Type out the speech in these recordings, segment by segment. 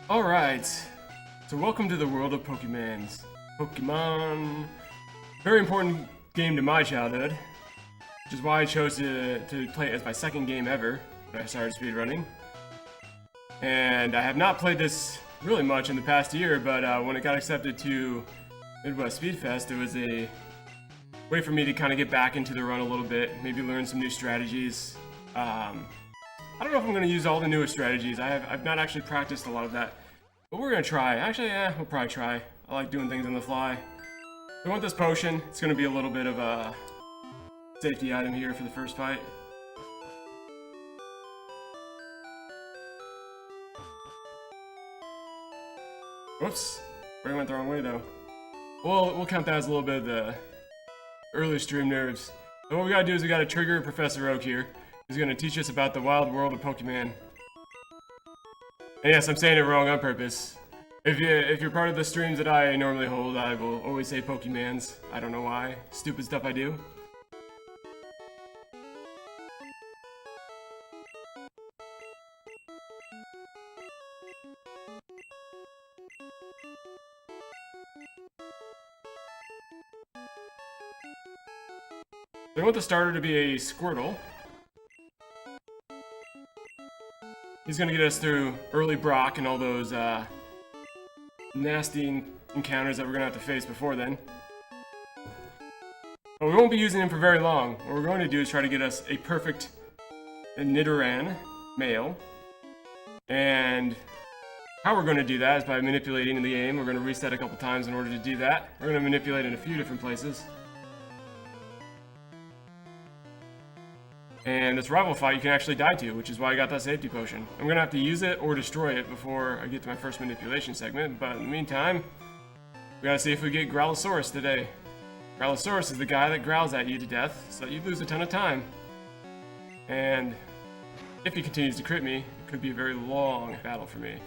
Alright, so welcome to the world of Pokemon. Very important game to my childhood, which is why I chose to play it as my second game ever when I started speedrunning. And I have not played this really much in the past year, but when it got accepted to Midwest Speed Fest, it was a way for me to kind of get back into the run a little bit, maybe learn some new strategies. I don't know if I'm going to use all the newest strategies. I've not actually practiced a lot of that, but we're going to try. Actually, we'll probably try. I like doing things on the fly. I want this potion. It's going to be a little bit of a safety item here for the first fight. Whoops. I went the wrong way, though. We'll count that as a little bit of the early stream nerves. So what we gotta do is we gotta trigger Professor Oak here. He's gonna teach us about the wild world of Pokemon. And yes, I'm saying it wrong on purpose. If you're part of the streams that I normally hold, I will always say Pokemans. I don't know why. Stupid stuff I do. I want the starter to be a Squirtle. He's gonna get us through early Brock and all those nasty encounters that we're gonna have to face before then. But we won't be using him for very long. What we're going to do is try to get us a perfect Nidoran male. And how we're going to do that is by manipulating in the game. We're going to reset a couple times in order to do that. We're going to manipulate in a few different places. And this rival fight you can actually die to, which is why I got that safety potion. I'm going to have to use it or destroy it before I get to my first manipulation segment, but in the meantime, we gotta see if we get Growlosaurus today. Growlosaurus is the guy that growls at you to death, so you lose a ton of time. And if he continues to crit me, it could be a very long battle for me.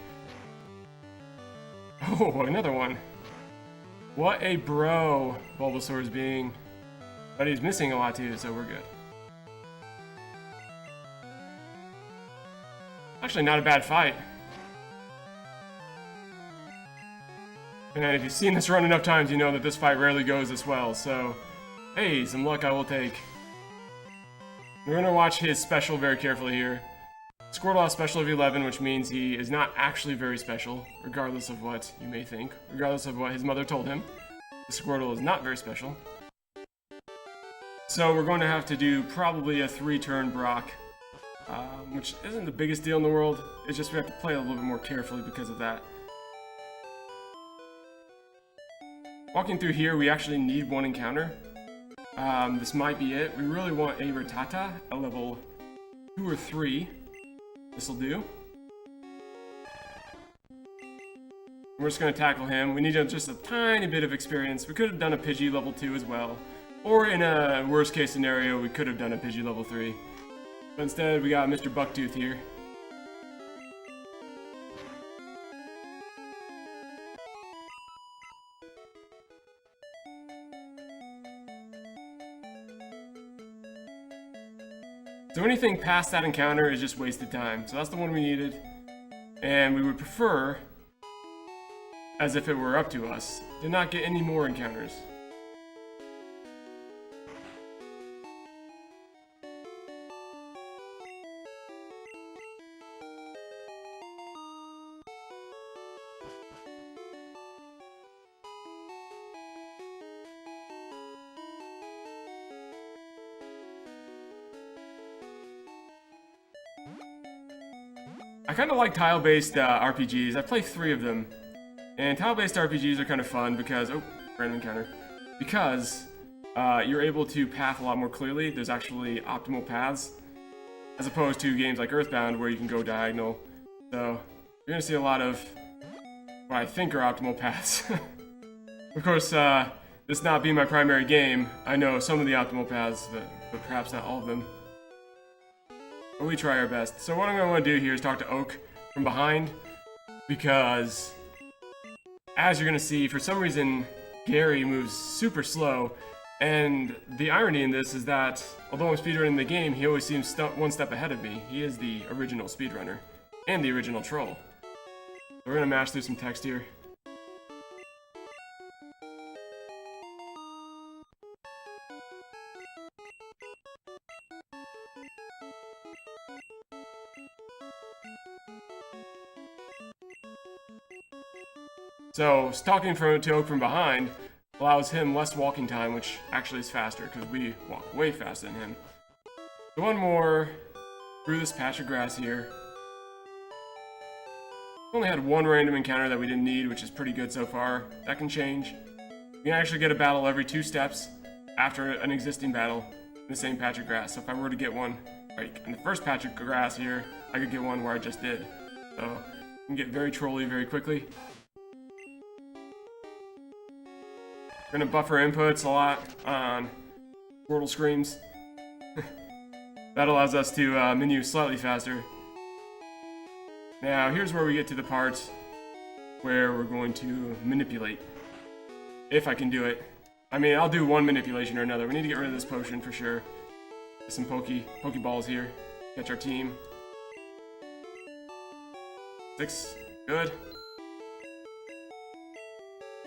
Oh, another one. What a bro Bulbasaur is being. But he's missing a lot too, so we're good. Actually, not a bad fight. And if you've seen this run enough times, you know that this fight rarely goes this well, so hey, some luck I will take. We're going to watch his special very carefully here. Squirtle has special of 11, which means he is not actually very special, regardless of what you may think. Regardless of what his mother told him, the Squirtle is not very special. So we're going to have to do probably a 3-turn Brock. Which isn't the biggest deal in the world. It's just we have to play a little bit more carefully because of that. Walking through here, we actually need one encounter. This might be it. We really want a Rattata, a level 2 or 3. This'll do. We're just going to tackle him. We need just a tiny bit of experience. We could have done a Pidgey level 2 as well. Or in a worst case scenario, we could have done a Pidgey level 3. But instead, we got Mr. Bucktooth here. So anything past that encounter is just wasted time. So that's the one we needed. And we would prefer, as if it were up to us, to not get any more encounters. I kind of like tile-based RPGs. I play 3 of them. And tile-based RPGs are kind of fun because... Oh, random encounter. Because you're able to path a lot more clearly. There's actually optimal paths. As opposed to games like Earthbound where you can go diagonal. So, you're going to see a lot of what I think are optimal paths. Of course, this not being my primary game, I know some of the optimal paths, but perhaps not all of them. But we try our best. So what I'm going to want to do here is talk to Oak from behind, because as you're going to see, for some reason, Gary moves super slow, and the irony in this is that, although I'm speedrunning the game, he always seems one step ahead of me. He is the original speedrunner, and the original troll. we're gonna mash through some text here. So, stalking to Oak from behind allows him less walking time, which actually is faster, because we walk way faster than him. So one more through this patch of grass here. We only had one random encounter that we didn't need, which is pretty good so far. That can change. You can actually get a battle every 2 steps after an existing battle in the same patch of grass. So if I were to get one, like in the first patch of grass here, I could get one where I just did. So you can get very trolly very quickly. We're gonna buffer inputs a lot on Squirtle screams. That allows us to menu slightly faster. Now here's where we get to the part where we're going to manipulate. If I can do it. I mean, I'll do one manipulation or another. We need to get rid of this potion for sure. Get some Pokeballs here. Catch our team. 6. Good.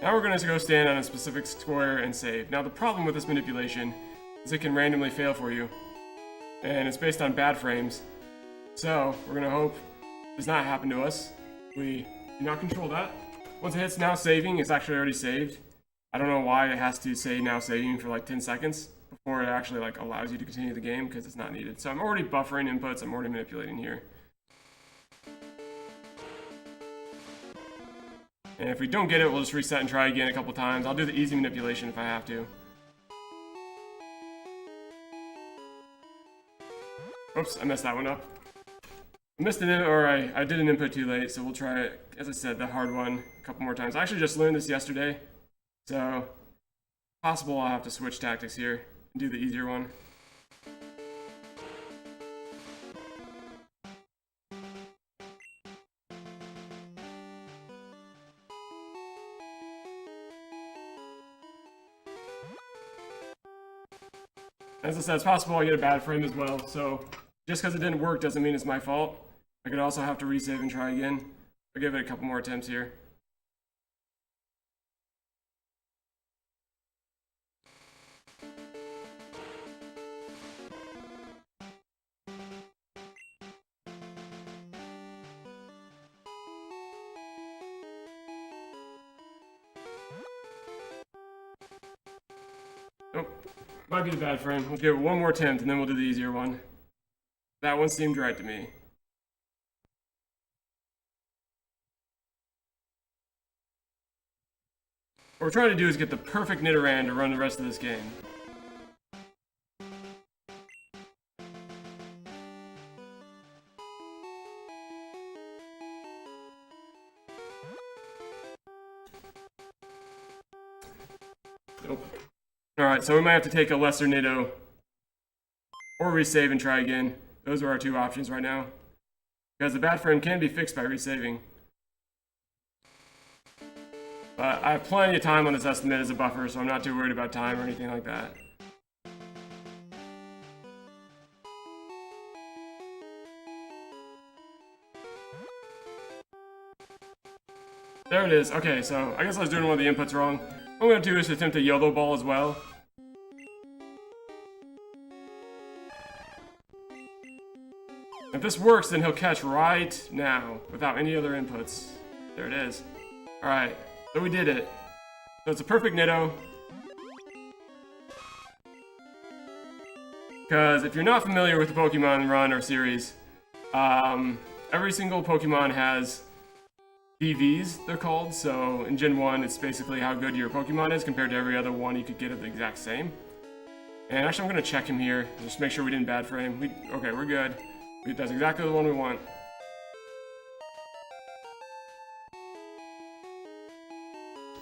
Now we're going to go stand on a specific square and save. Now the problem with this manipulation is it can randomly fail for you. And it's based on bad frames. So we're going to hope it does not happen to us. We do not control that. Once it hits now saving, it's actually already saved. I don't know why it has to say now saving for like 10 seconds before it actually like allows you to continue the game, because it's not needed. So I'm already buffering inputs, I'm already manipulating here. And if we don't get it, we'll just reset and try again a couple times. I'll do the easy manipulation if I have to. Oops, I messed that one up. I missed it, or I did an input too late, so we'll try it, as I said, the hard one a couple more times. I actually just learned this yesterday, so possible I'll have to switch tactics here and do the easier one. As I said, it's possible I get a bad frame as well, so just because it didn't work doesn't mean it's my fault. I could also have to resave and try again. I'll give it a couple more attempts here. Nope. Might be the bad frame. We'll give it one more attempt and then we'll do the easier one. That one seemed right to me. What we're trying to do is get the perfect Nidoran to run the rest of this game. Nope. Alright, so we might have to take a lesser Nido. Or resave and try again. Those are our two options right now. Because the bad frame can be fixed by resaving. But I have plenty of time on this estimate as a buffer, so I'm not too worried about time or anything like that. There it is. Okay, so I guess I was doing one of the inputs wrong. What I'm going to do is attempt a YOLO ball as well. If this works, then he'll catch right now without any other inputs. There it is. Alright, so we did it. So it's a perfect Nido. Because if you're not familiar with the Pokemon run or series, every single Pokemon has DVs, they're called. So in Gen 1, it's basically how good your Pokemon is compared to every other one you could get of the exact same. And actually, I'm going to check him here, just make sure we didn't bad frame. Okay, we're good. That's exactly the one we want.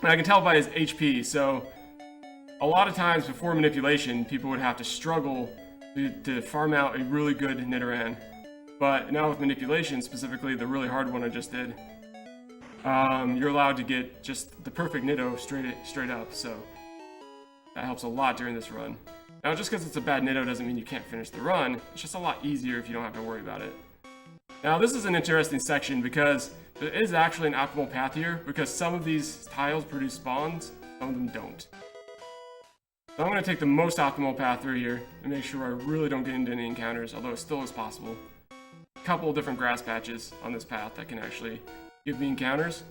And I can tell by his HP, so a lot of times before manipulation, people would have to struggle to farm out a really good Nidoran. But now with manipulation, specifically the really hard one I just did, you're allowed to get just the perfect Nido straight up, so that helps a lot during this run. Now, just because it's a bad Nido doesn't mean you can't finish the run. It's just a lot easier if you don't have to worry about it. Now this is an interesting section because there is actually an optimal path here, because some of these tiles produce spawns, some of them don't. So I'm going to take the most optimal path through here and make sure I really don't get into any encounters, although it still is possible. A couple of different grass patches on this path that can actually give me encounters.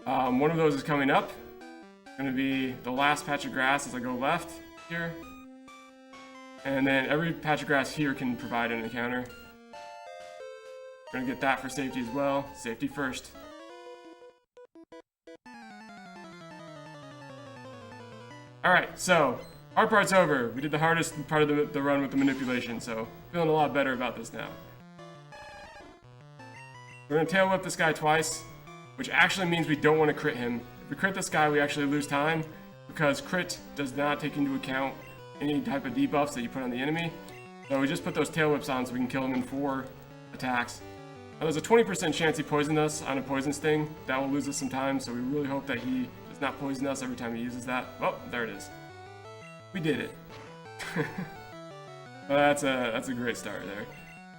One of those is coming up. It's going to be the last patch of grass as I go left here. And then every patch of grass here can provide an encounter. We're going to get that for safety as well. Safety first. Alright, so, hard part's over. We did the hardest part of the run with the manipulation, so feeling a lot better about this now. We're going to tail whip this guy twice, which actually means we don't want to crit him. If we crit this guy, we actually lose time, because crit does not take into account any type of debuffs that you put on the enemy. So we just put those tail whips on so we can kill him in 4 attacks. Now there's a 20% chance he poisoned us on a poison sting. That will lose us some time, so we really hope that he does not poison us every time he uses that. Oh, there it is. We did it. Well, that's a great start there.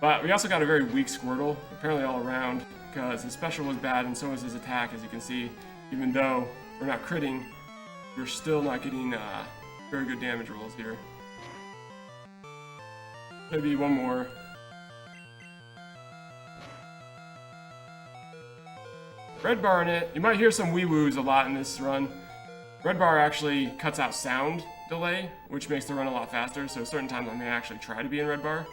But we also got a very weak Squirtle, apparently all around, because his special was bad and so was his attack, as you can see. Even though we're not critting, we're still not getting very good damage rolls here. Maybe one more. Red bar in it. You might hear some wee-woos a lot in this run. Red bar actually cuts out sound delay, which makes the run a lot faster, so certain times I may actually try to be in red bar.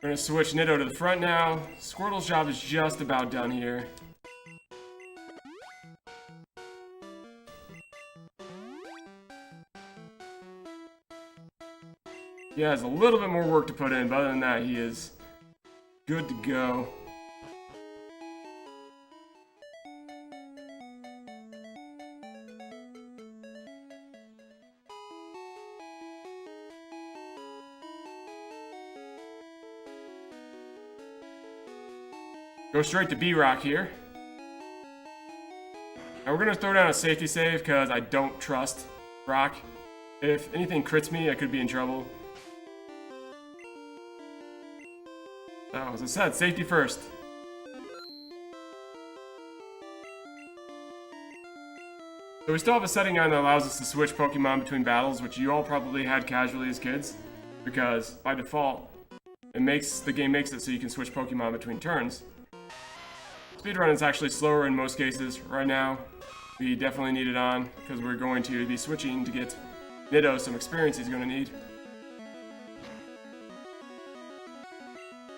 We're going to switch Nitto to the front now. Squirtle's job is just about done here. He has a little bit more work to put in, but other than that, he is good to go. Go straight to B-Rock here. Now we're going to throw down a safety save because I don't trust Brock. If anything crits me, I could be in trouble. So, as I said, safety first. So we still have a setting on that allows us to switch Pokemon between battles, which you all probably had casually as kids, because by default, the game makes it so you can switch Pokemon between turns. Speedrun is actually slower in most cases. Right now, we definitely need it on, because we're going to be switching to get Nitto some experience he's going to need.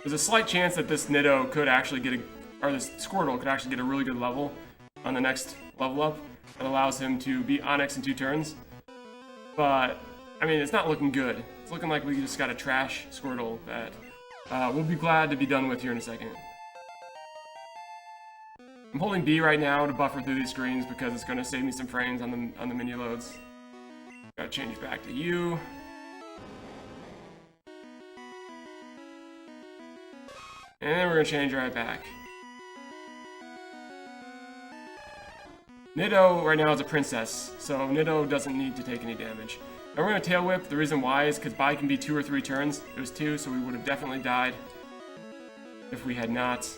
There's a slight chance that this Nitto could actually get this Squirtle could actually get a really good level on the next level up that allows him to beat Onix in 2 turns. But, I mean, it's not looking good. It's looking like we just got a trash Squirtle that we'll be glad to be done with here in a second. I'm holding B right now to buffer through these screens because it's going to save me some frames on the menu loads. Gotta change back to U. And then we're going to change right back. Nitto right now is a princess, so Nitto doesn't need to take any damage. Now we're going to tail whip. The reason why is because Bai can be 2 or 3 turns. It was 2, so we would have definitely died if we had not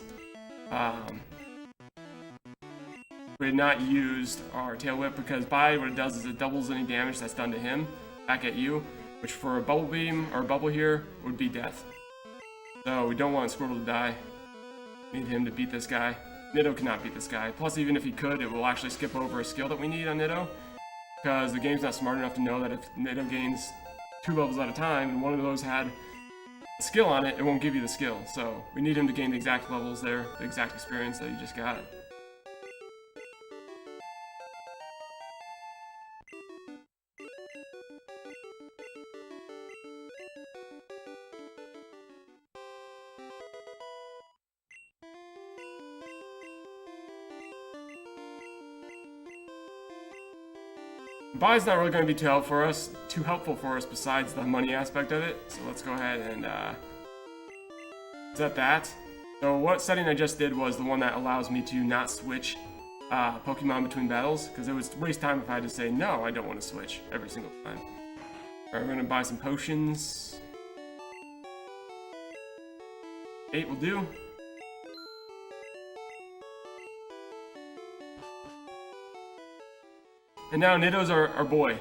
used our tail whip, because Bai, what it does is it doubles any damage that's done to him back at you, which for a bubble beam or a bubble here would be death. So we don't want Squirtle to die. We need him to beat this guy. Nitto cannot beat this guy. Plus, even if he could, it will actually skip over a skill that we need on Nitto, because the game's not smart enough to know that if Nitto gains 2 levels at a time and one of those had a skill on it, it won't give you the skill. So we need him to gain the exact levels there, the exact experience that he just got. Bai's not really going to be too helpful for us besides the money aspect of it. So let's go ahead and set that. So what setting I just did was the one that allows me to not switch Pokemon between battles, because it would waste time if I had to say, no, I don't want to switch every single time. Alright, we're gonna buy some potions. 8 will do. And now Nidoo's our boy.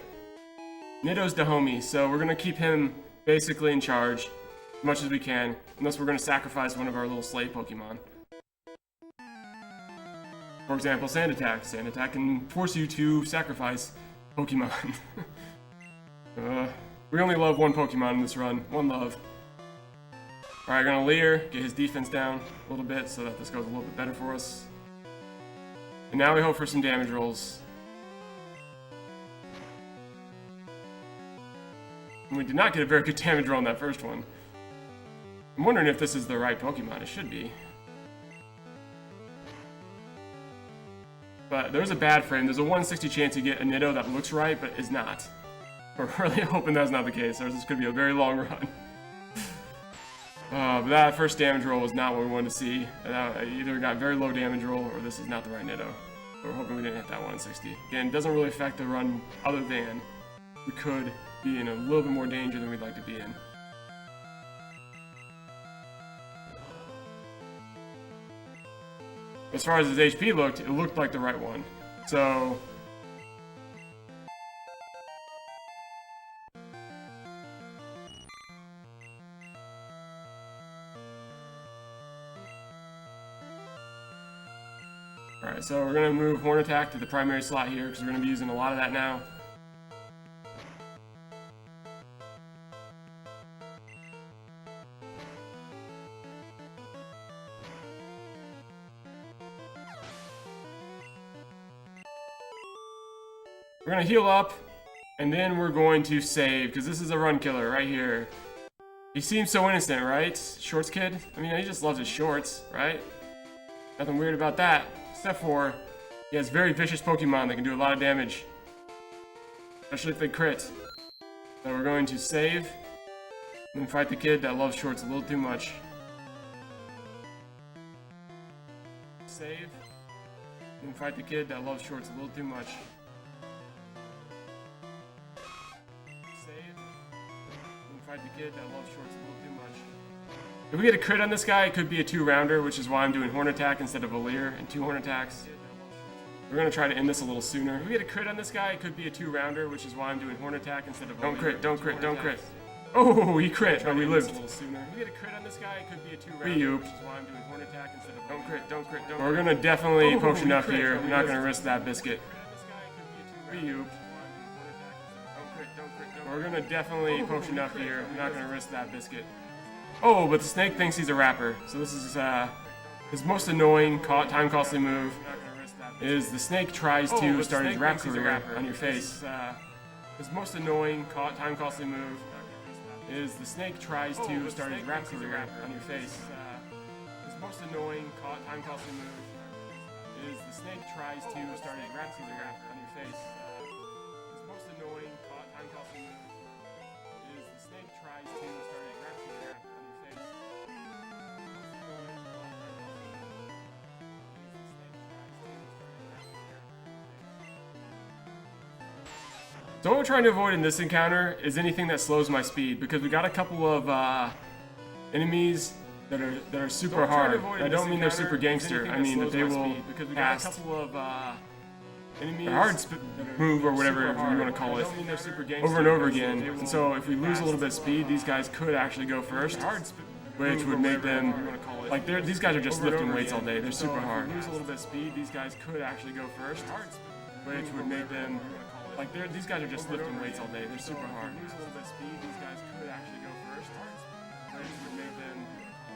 Nidoo's the homie, so we're gonna keep him basically in charge as much as we can, unless we're gonna sacrifice one of our little slave Pokemon. For example, Sand Attack. Sand Attack can force you to sacrifice Pokemon. We only love one Pokemon in this run. One love. Alright, gonna Leer, get his defense down a little bit so that this goes a little bit better for us. And now we hope for some damage rolls. And we did not get a very good damage roll on that first one. I'm wondering if this is the right Pokemon. It should be. But there's a bad frame. There's a 160 chance you get a Nidoo that looks right, but is not. We're really hoping that's not the case, or this could be a very long run. But that first damage roll was not what we wanted to see. Either got very low damage roll, or this is not the right Nidoo. But we're hoping we didn't hit that 160. Again, it doesn't really affect the run, other than we could be in a little bit more danger than we'd like to be in. As far as his HP looked, it looked like the right one. So... Alright, so we're going to move Horn Attack to the primary slot here, because we're going to be using a lot of that now. We're gonna heal up, and then we're going to save, because this is a run killer right here. He seems so innocent, right? Shorts kid? I mean, he just loves his shorts, right? Nothing weird about that. Except for, he has very vicious Pokemon that can do a lot of damage. Especially if they crit. So we're going to save, and then fight the kid that loves shorts a little too much. Save, and then fight the kid that loves shorts a little too much. Fight the kid that loves shorts a little too much. If we get a crit on this guy, it could be a 2-rounder, which is why I'm doing Horn Attack instead of a Leer and 2 Horn Attacks. We're gonna try to end this a little sooner. If we get a crit on this guy, it could be a 2-rounder, which is why I'm doing Horn Attack instead of a Don't crit, don't crit, don't crit. Oh, he crit. Oh, we lived. A little sooner. If we get a crit on this guy, it could be a 2-rounder, which is why I'm doing Horn Attack instead of Don't crit, don't crit, don't crit. We're gonna definitely potion up here. We're not gonna risk that biscuit. We're gonna definitely potion up here. We're not gonna risk that biscuit. Oh, but the snake thinks he's a rapper. So this is his most annoying, time-costly move. Is the snake tries to start his rap career on your face. His most annoying, time-costly move is the snake tries to start his rap career on your face. His most annoying, time-costly move is the snake tries to start his rap career on your face. His most annoying, time-costly move is the snake tries to start his rap career on your face. So what we're trying to avoid in this encounter is anything that slows my speed, because we got a couple of enemies that are super hard. I don't mean they're super gangster. I mean that they will cast their hard move, or whatever you want to call it, over and over again. And so if we lose a little bit of speed, these guys could actually go first, which would make them like these guys are just lifting weights all day. They're super hard. If we lose a little bit of speed, these guys could actually go first, which would make them like these guys are just lifting weights all day. They're super hard. Lose a little bit of speed, these guys could actually go first, which would make them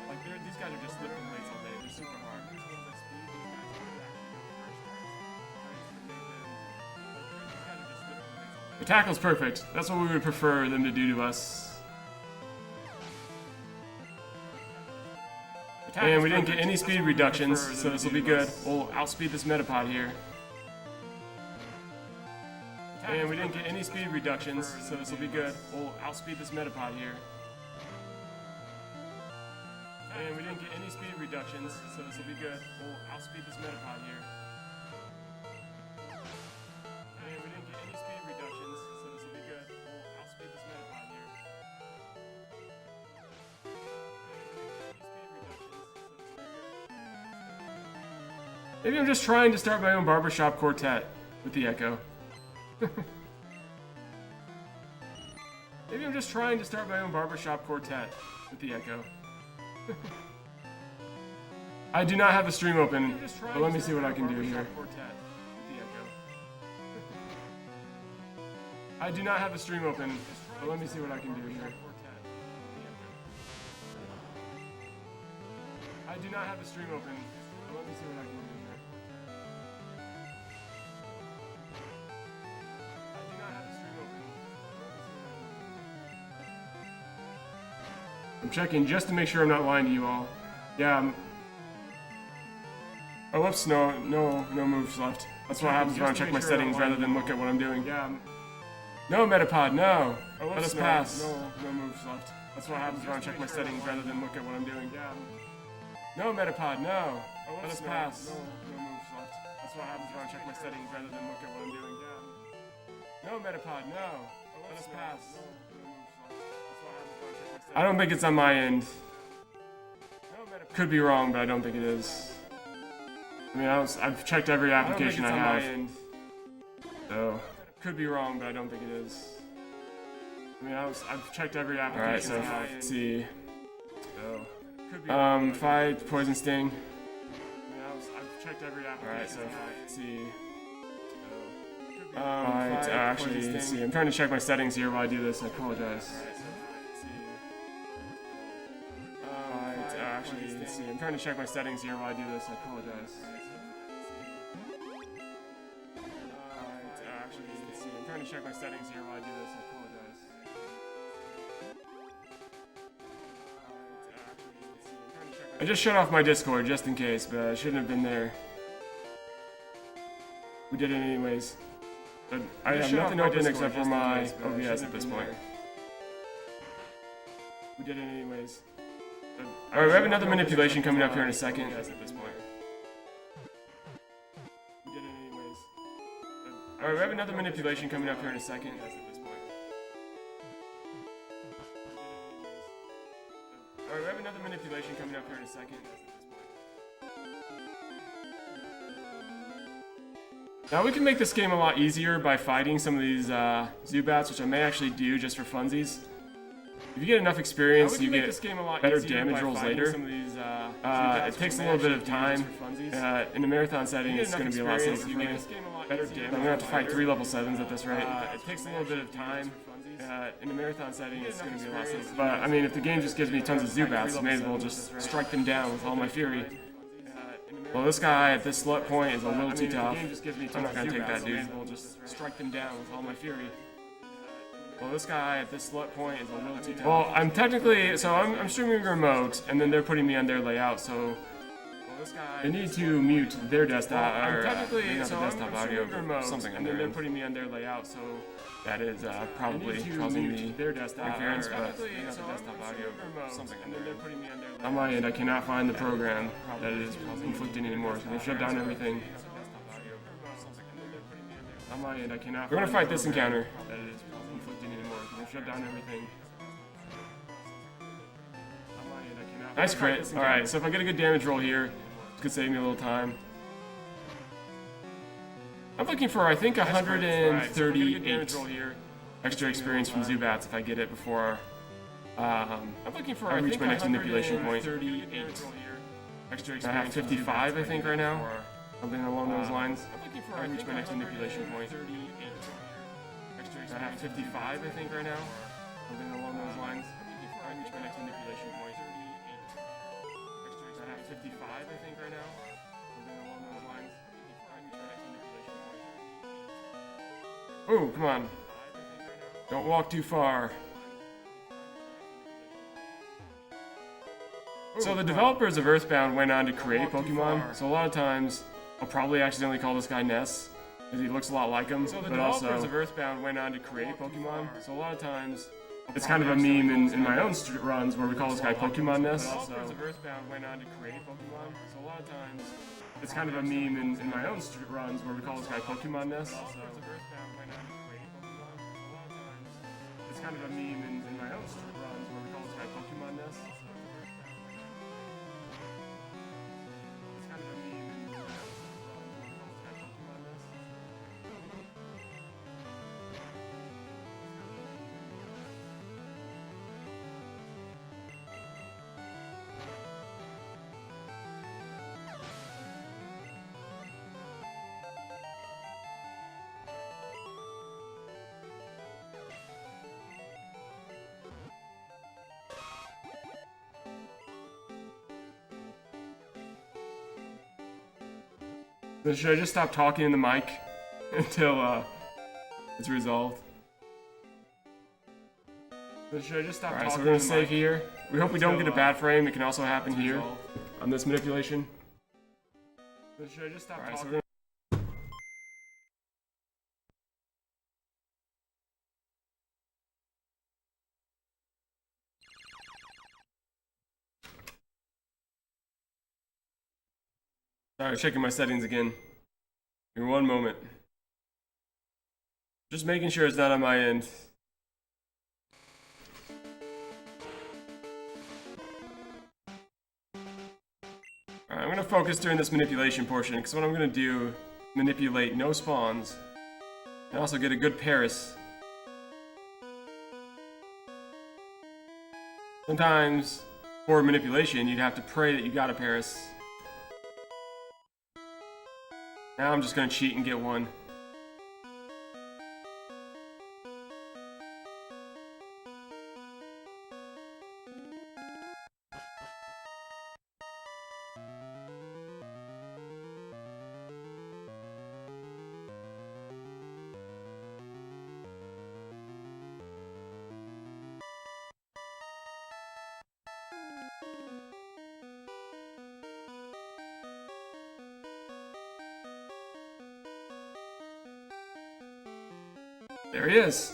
like these guys are just lifting weights all day. They're super hard. Lose a little bit of speed, these guys could actually go first, which would make them the tackle's perfect. That's what we would prefer them to do to us. And we didn't get any speed reductions, so this will be good. We'll outspeed this Metapod here. And we didn't get any speed reductions, so this will be good. We'll outspeed this Metapod here. And we didn't get any speed reductions, so this will be good. We'll outspeed this Metapod here. Maybe I'm just trying to start my own barbershop quartet with the echo. Maybe I'm just trying to start my own barbershop quartet with the echo. I do not have the stream open, but let me see what I can do here. I do not have the stream open, but let me see what I can do here. I do not have the stream open, but let me see what I can do here. I do not have the stream open. I'm checking just to make sure I'm not lying to you all. Yeah, oh, whoops, no moves left. That's what happens when I check my settings rather than look at what I'm doing. Yeah. No, Metapod, no. Oh, let us pass. No moves left. That's what happens when I check my settings rather than look at what I'm doing. Yeah. No, Metapod, no. Let us pass. No moves left. That's what happens when I check my settings rather than look at what I'm doing. Yeah. No, Metapod, no. Let us pass. I don't think it's on my end. Could be wrong, but I don't think it is. I mean, I've checked every application I have. So, could be wrong, but I don't think it is. I mean, I've checked every application I have. Let's see. So, fight, poison sting. I've checked every application. Let's see. Fight, actually, let's see. I'm trying to check my settings here while I do this. I apologize. Actually, let's see. I'm trying to check my settings here while I do this. I apologize. Actually, let's see. I'm trying to check my settings here while I do this. I apologize. I just shut off my Discord just in case, but I shouldn't have been there. We did it anyways. But I have nothing open except for my OBS at this point. We did it anyways. Alright, we have another manipulation coming up here in a second. At this point. We did it anyways. Alright, we have another manipulation coming up here in a second. At this point. Alright, we have another manipulation coming up here in a second. Now we can make this game a lot easier by fighting some of these Zubats, which I may actually do just for funsies. If you get enough experience, you get better damage rolls later. It takes a little bit of time. In a marathon setting, it's going to be a lot safer for me. I'm going to have to fight 3 level 7s at this rate. It takes a little bit of time. In a marathon setting, it's going to be a lot safer. But, I mean, if the game just gives me tons of Zubats, I may as well just strike them down with all my fury. Well, this guy at this slut point is a little too tough. I'm not going to take that dude. We'll just strike them down with all my fury. Well, this guy at this slut point is a little too tough. Well, I'm technically, so I'm streaming remote, and then they're putting me on their layout, so they need to mute their desktop, or not the desktop audio, but something on their end. They're putting me on their layout, so that is probably causing the interference, but desktop audio, something on their end. On my end, I cannot find the program that is conflicting anymore, so they've shut down everything. On my end, I cannot. We're gonna fight this encounter. That is conflicting anymore. They've shut down everything. Nice crit. All right, so if I get a good damage roll here, this could save me a little time. I'm looking for, I think, 138 extra experience from Zubats if I get it before I'm looking for, I reach my next manipulation point. I have 55, I think, right now. Something along those lines. I reach my next manipulation point. I have 55, I think, right now. Something along those lines. I reach my next manipulation point. I have 55, I think, right now. Something along those lines. I reach my next manipulation point. Ooh, come on. Don't walk too far. So the developers of Earthbound went on to create Pokemon, so a lot of times I'll probably accidentally call this guy Ness, because he looks a lot like him, but also of Earthbound went on to create Pokemon, so a lot of times it's kind of a meme in my own runs where we call this guy Pokemon Ness. The developers of Earthbound went on to create Pokemon, so a lot of times it's kind of a meme in my own runs where we call this guy Pokemon Ness. It's kind of a meme in my own runs where we call this guy Pokemon Ness. So should I just stop talking in the mic until it's resolved? So should I just stop talking? So we're gonna save here. We hope we don't get a bad frame. It can also happen here on this manipulation. So should I just stop talking? Sorry, checking my settings again. Give me one moment. Just making sure it's not on my end. Alright, I'm gonna focus during this manipulation portion, because what I'm gonna do, manipulate no spawns, and also get a good Paris. Sometimes, for manipulation, you'd have to pray that you got a Paris. Now I'm just gonna cheat and get one. There he is.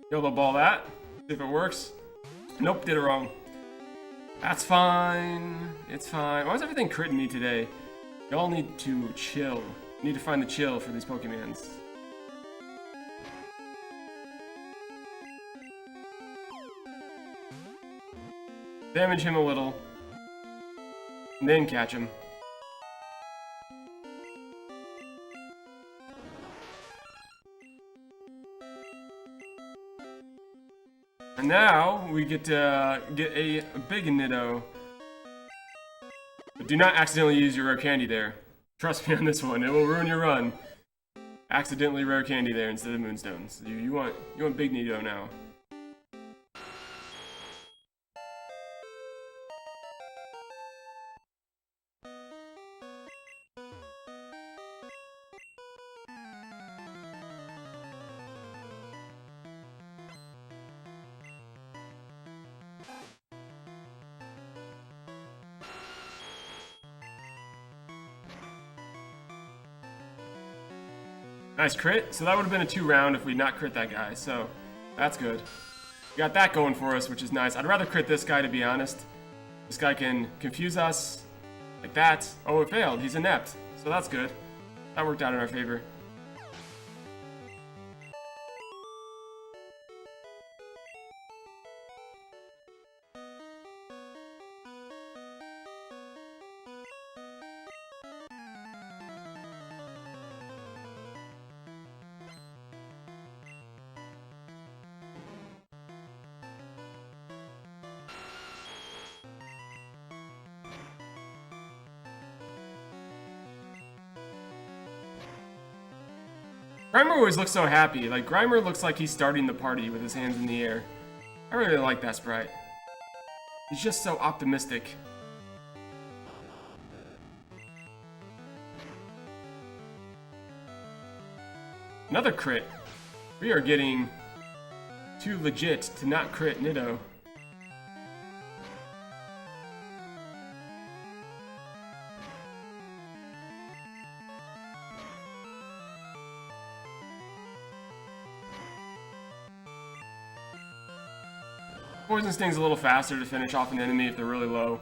Yellow ball that. See if it works. Nope, did it wrong. That's fine. It's fine. Why is everything critting me today? Y'all need to chill. Need to find the chill for these Pokemons. Damage him a little, and then catch him. And now we get to get a big Niddo. But do not accidentally use your rare candy there. Trust me on this one, it will ruin your run. Accidentally rare candy there instead of Moonstones. You want big Niddo now. Nice crit. So that would have been a 2-round if we'd not crit that guy, so that's good. We got that going for us, which is nice. I'd rather crit this guy, to be honest. This guy can confuse us like that. Oh, it failed. He's inept, so that's good. That worked out in our favor. Grimer always looks so happy. Like, Grimer looks like he's starting the party with his hands in the air. I really like that sprite. He's just so optimistic. Another crit. We are getting too legit to not crit Niddo. Poison Sting's a little faster to finish off an enemy if they're really low.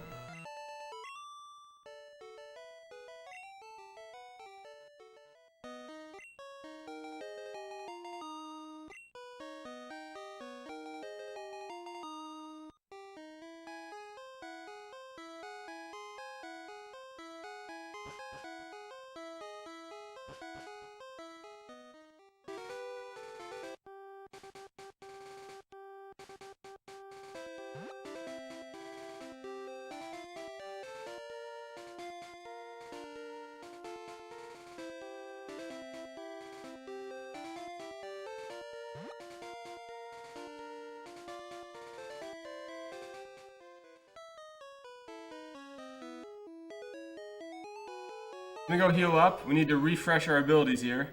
I'm gonna go heal up. We need to refresh our abilities here.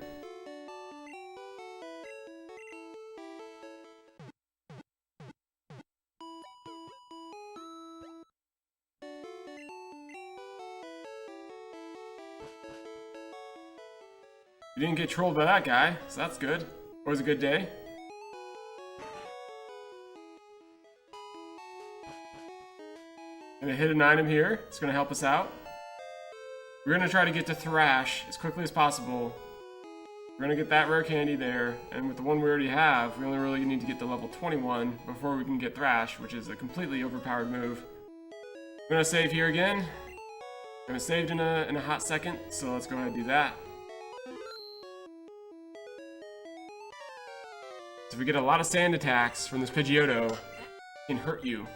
We didn't get trolled by that guy, so that's good. Always a good day. Gonna hit an item here. It's gonna help us out. We're gonna try to get to Thrash as quickly as possible. We're gonna get that rare candy there, and with the one we already have, we only really need to get to level 21 before we can get Thrash, which is a completely overpowered move. We're gonna save here again. I'm gonna save in a hot second, so let's go ahead and do that. So if we get a lot of sand attacks from this Pidgeotto, it can hurt you,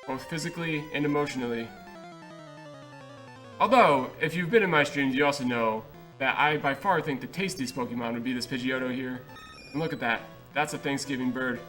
both physically and emotionally. Although, if you've been in my streams, you also know that I by far think the tastiest Pokemon would be this Pidgeotto here. And look at that. That's a Thanksgiving bird.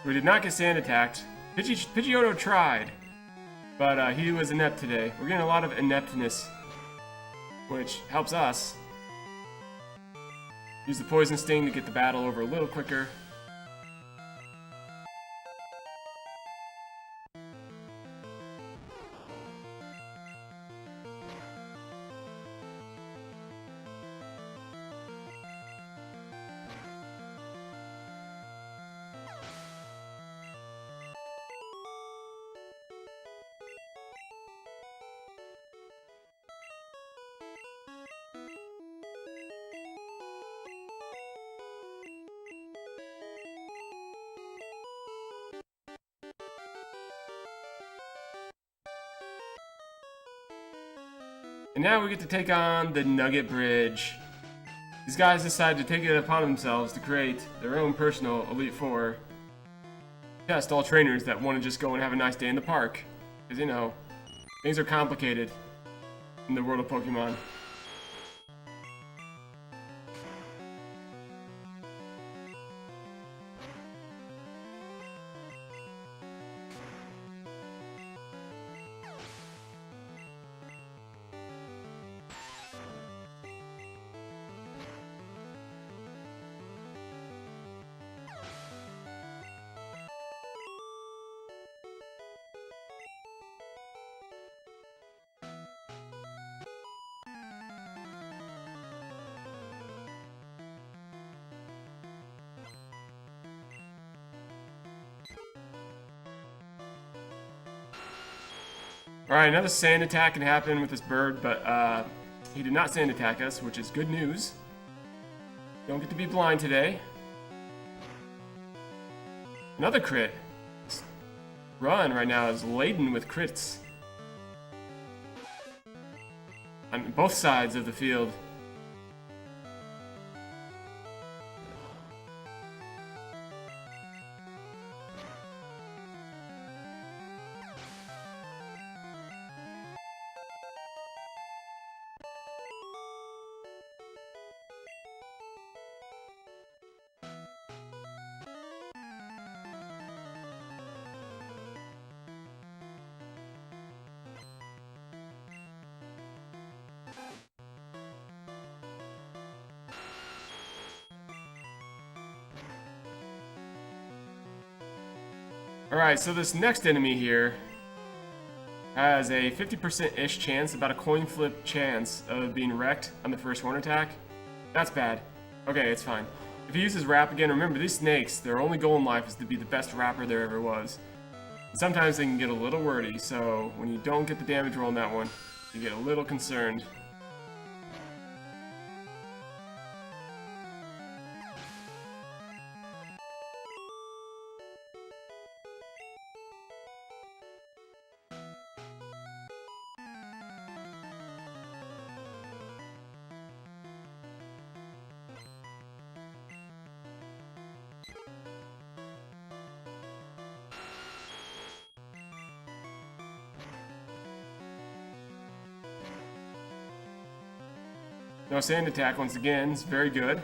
We did not get sand attacked. Pidgeotto tried, but he was inept today. We're getting a lot of ineptness, which helps us. Use the Poison Sting to get the battle over a little quicker. And now we get to take on the Nugget Bridge. These guys decided to take it upon themselves to create their own personal Elite Four. Test all trainers that want to just go and have a nice day in the park. Because, you know, things are complicated in the world of Pokemon. Alright, another sand attack can happen with this bird, but he did not sand attack us, which is good news. Don't get to be blind today. Another crit. This run right now is laden with crits. On both sides of the field. Alright, so this next enemy here has a 50%-ish chance, about a coin flip chance of being wrecked on the first horn attack. That's bad. Okay, it's fine. If he uses Wrap again, remember these snakes, their only goal in life is to be the best rapper there ever was. And sometimes they can get a little wordy, so when you don't get the damage roll on that one, you get a little concerned. No sand attack once again. It's very good.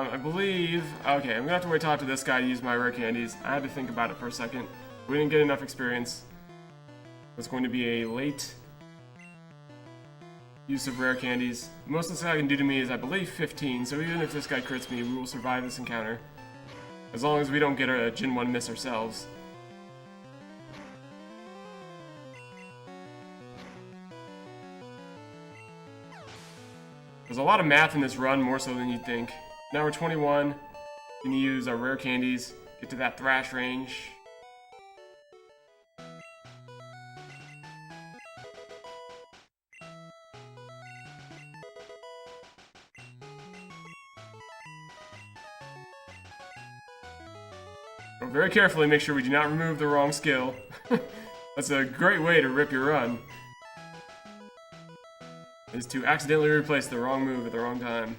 I believe... Okay, I'm gonna have to wait till after this guy to use my rare candies. I had to think about it for a second. We didn't get enough experience. It's going to be a late use of rare candies. Most this guy can do to me is, I believe, 15, so even if this guy crits me, we will survive this encounter. As long as we don't get a Gen 1 miss ourselves. There's a lot of math in this run, more so than you'd think. Now we're 21. Can use our rare candies, get to that thrash range. But very carefully, make sure we do not remove the wrong skill. That's a great way to rip your run. Is to accidentally replace the wrong move at the wrong time.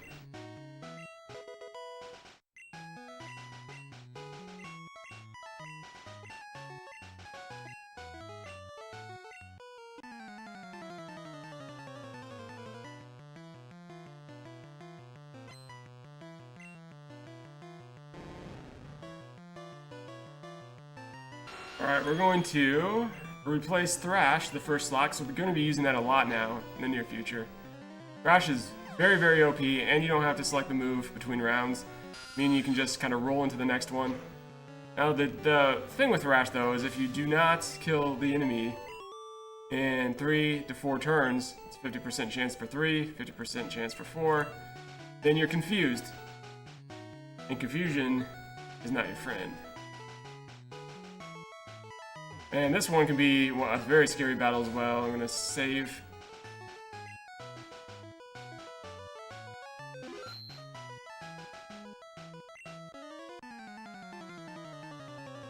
Alright, we're going to replace Thrash, the first slot, so we're going to be using that a lot now in the near future. Thrash is very, very OP, and you don't have to select the move between rounds, meaning you can just kind of roll into the next one. Now, the thing with Thrash, though, is if you do not kill the enemy in 3 to 4 turns, it's 50% chance for 3, 50% chance for 4, then you're confused. And confusion is not your friend. And this one can be a very scary battle as well. I'm going to save.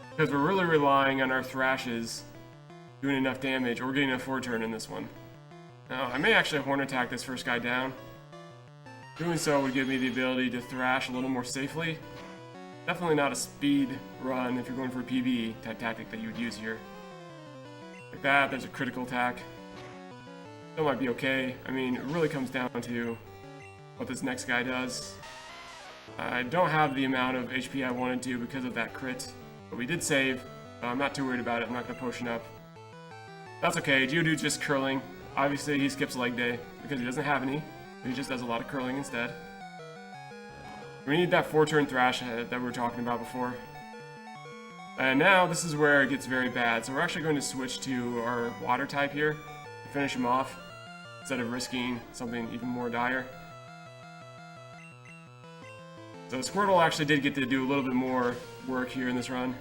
Because we're really relying on our Thrashes doing enough damage, or getting a 4-turn in this one. Now, I may actually Horn Attack this first guy down. Doing so would give me the ability to Thrash a little more safely. Definitely not a speed run if you're going for a PvE type tactic that you would use here. Like that, there's a critical attack. That might be okay. I mean, it really comes down to what this next guy does. I don't have the amount of HP I wanted to because of that crit, but we did save, so I'm not too worried about it. I'm not going to potion up. That's okay. Geodude's just curling. Obviously, he skips leg day because he doesn't have any. He just does a lot of curling instead. We need that 4-turn Thrash that we were talking about before. And now this is where it gets very bad. So we're actually going to switch to our water type here to finish him off instead of risking something even more dire. So Squirtle actually did get to do a little bit more work here in this run.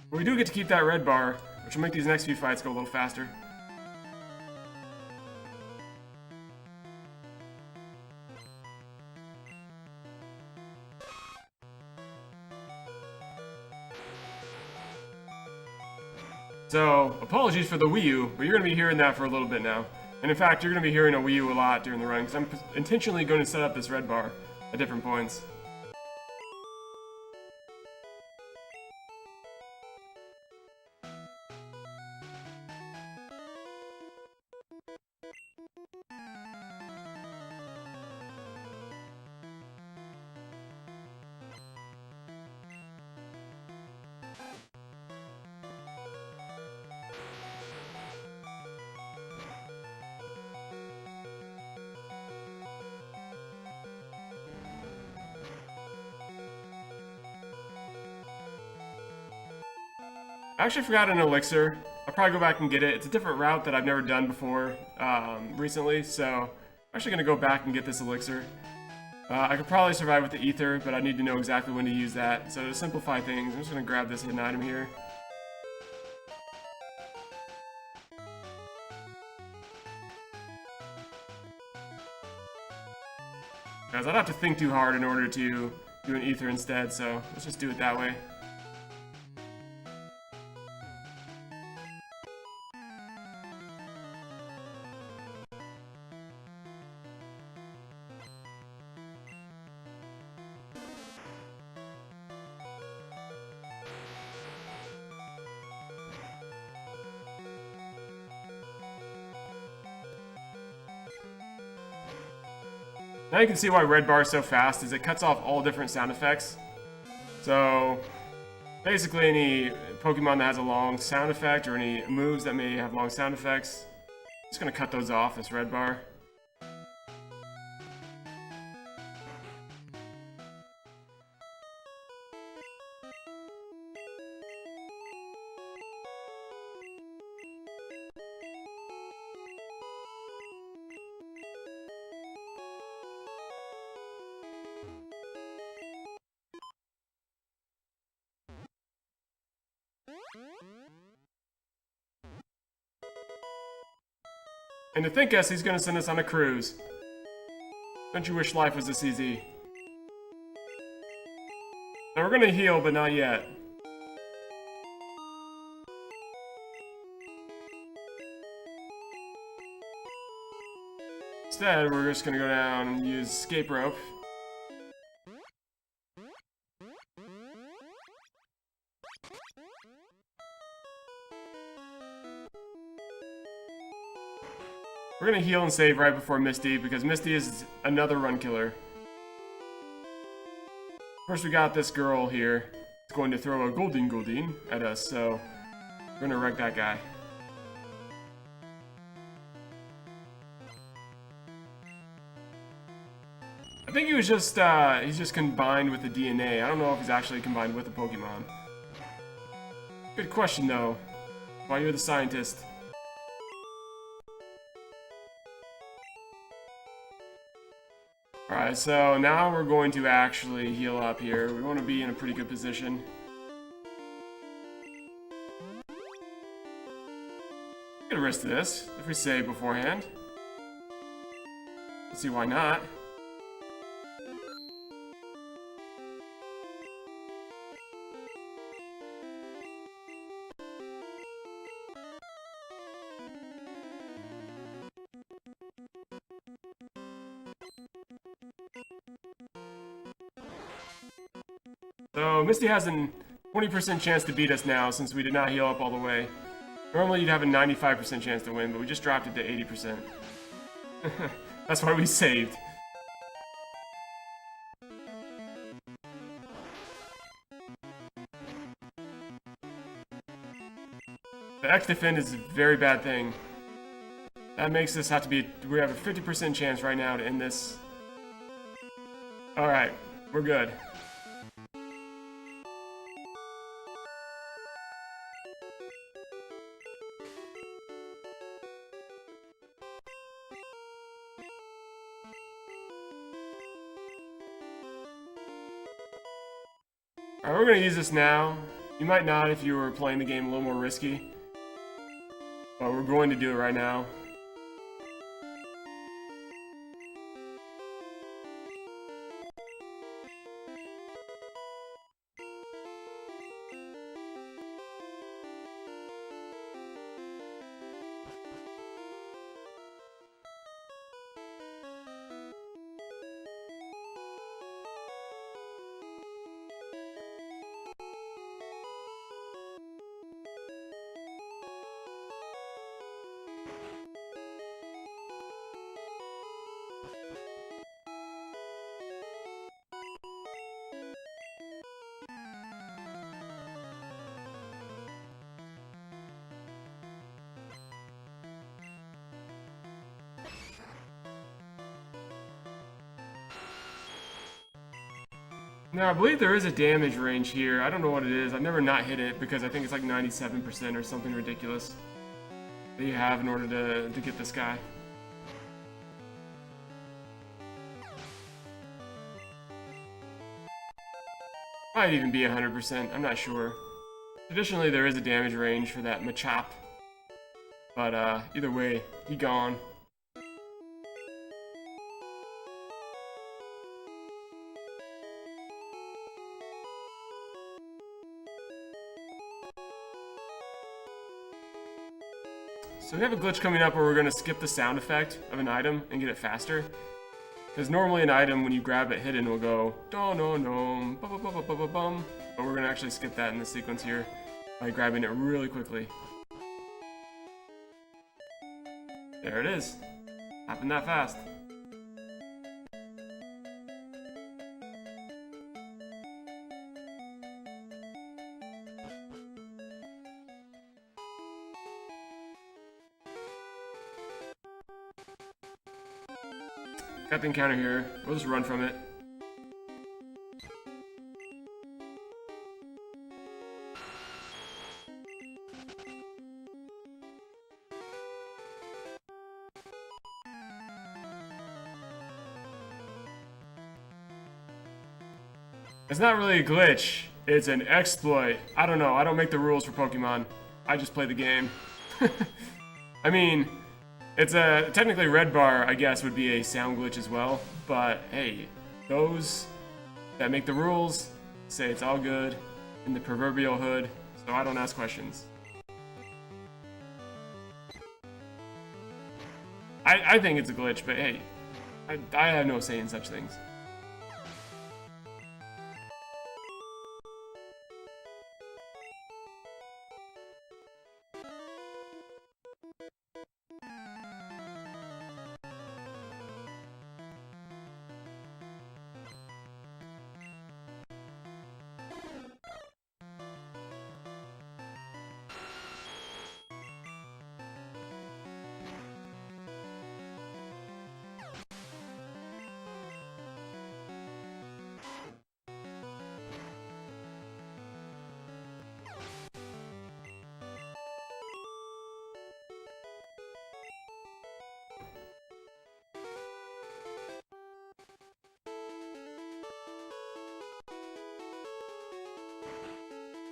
But we do get to keep that red bar, which will make these next few fights go a little faster. So, apologies for the Wii U, but you're going to be hearing that for a little bit now. And in fact, you're going to be hearing a Wii U a lot during the run, because I'm intentionally going to set up this red bar at different points. I actually forgot an elixir. I'll probably go back and get it. It's a different route that I've never done before recently, so I'm actually going to go back and get this elixir. I could probably survive with the ether, but I need to know exactly when to use that. So to simplify things, I'm just going to grab this hidden item here. because I'd have to think too hard in order to do an ether instead, so let's just do it that way. Now you can see why red bar is so fast, is it cuts off all different sound effects. So basically any Pokemon that has a long sound effect or any moves that may have long sound effects, just gonna cut those off, this red bar. And to think us, he's gonna send us on a cruise. Don't you wish life was this easy? Now we're gonna heal, but not yet. Instead, we're just gonna go down and use escape rope. We're gonna heal and save right before Misty, because Misty is another run killer. First we got this girl here. It's going to throw a Goldeen at us, so we're gonna wreck that guy. I think he was just, he's just combined with the DNA. I don't know if he's actually combined with a Pokemon. Good question though, while you're the scientist. Alright, so now we're going to actually heal up here. We want to be in a pretty good position. Get a risk to this, if we save beforehand. Let's see why not. So Misty has a 20% chance to beat us now since we did not heal up all the way. Normally you'd have a 95% chance to win, but we just dropped it to 80%. That's why we saved. The X defend is a very bad thing. That makes this have to be... We have a 50% chance right now to end this. Alright, we're good. Alright, we're gonna use this now. You might not if you were playing the game a little more risky. But we're going to do it right now. Now, I believe there is a damage range here. I don't know what it is. I've never not hit it because I think it's like 97% or something ridiculous that you have in order to get this guy. Might even be 100%. I'm not sure. Traditionally, there is a damage range for that Machop. But either way, he gone. So we have a glitch coming up where we're gonna skip the sound effect of an item and get it faster. Because normally an item, when you grab it hidden, will go do no no bum bum bum bum bum. But we're gonna actually skip that in this sequence here by grabbing it really quickly. There it is. Happened that fast. Got the encounter here. We'll just run from it. It's not really a glitch. It's an exploit. I don't know. I don't make the rules for Pokemon. I just play the game. I mean, it's a technically red bar, I guess, would be a sound glitch as well. But hey, those that make the rules say it's all good in the proverbial hood, so I don't ask questions. I think it's a glitch, but hey, I have no say in such things.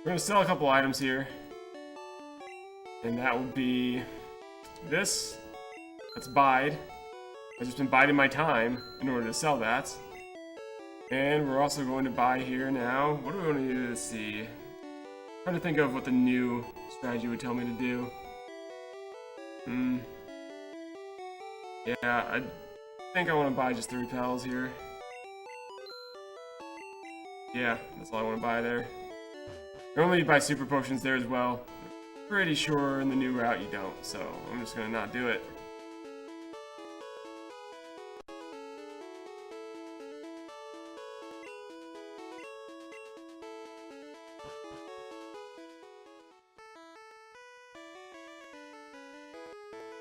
We're gonna sell a couple items here. And that would be this. That's bide. I've just been biding my time in order to sell that. And we're also going to buy here now. What do we want to do? Let's see. I'm trying to think of what the new strategy would tell me to do. Yeah, I think I want to buy just the repels here. Yeah, that's all I want to buy there. Normally you buy super potions there as well. Pretty sure in the new route you don't, so I'm just gonna not do it.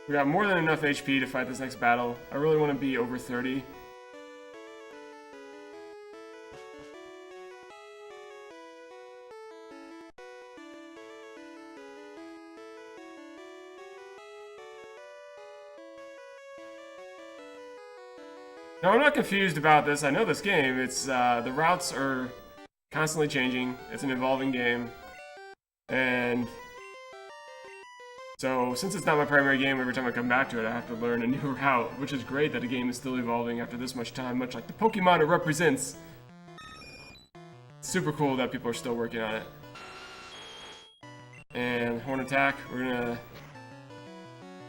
We got more than enough HP to fight this next battle. I really want to be over 30. Now, I'm not confused about this. I know this game. It's the routes are constantly changing. It's an evolving game. And so, since it's not my primary game, every time I come back to it, I have to learn a new route, which is great that a game is still evolving after this much time, much like the Pokemon it represents. It's super cool that people are still working on it. And Horn Attack, we're gonna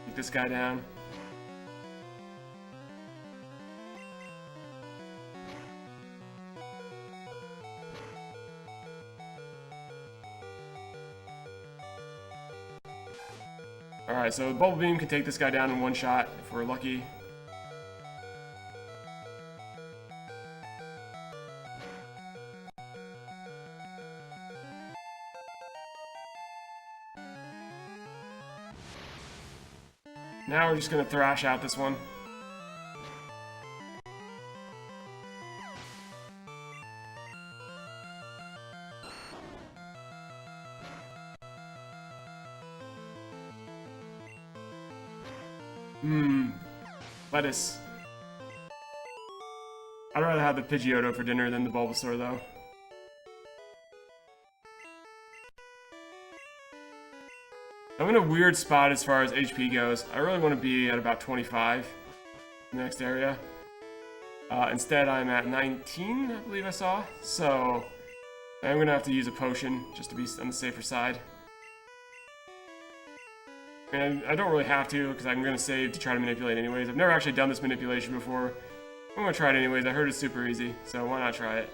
take this guy down. Alright, so Bubble Beam can take this guy down in one shot if we're lucky. Now we're just gonna thrash out this one. Lettuce. I'd rather have the Pidgeotto for dinner than the Bulbasaur, though. I'm in a weird spot as far as HP goes. I really want to be at about 25 in the next area. Instead, I'm at 19, I believe I saw. So, I'm going to have to use a potion just to be on the safer side. And I don't really have to, because I'm going to save to try to manipulate anyways. I've never actually done this manipulation before. I'm going to try it anyways. I heard it's super easy, so why not try it?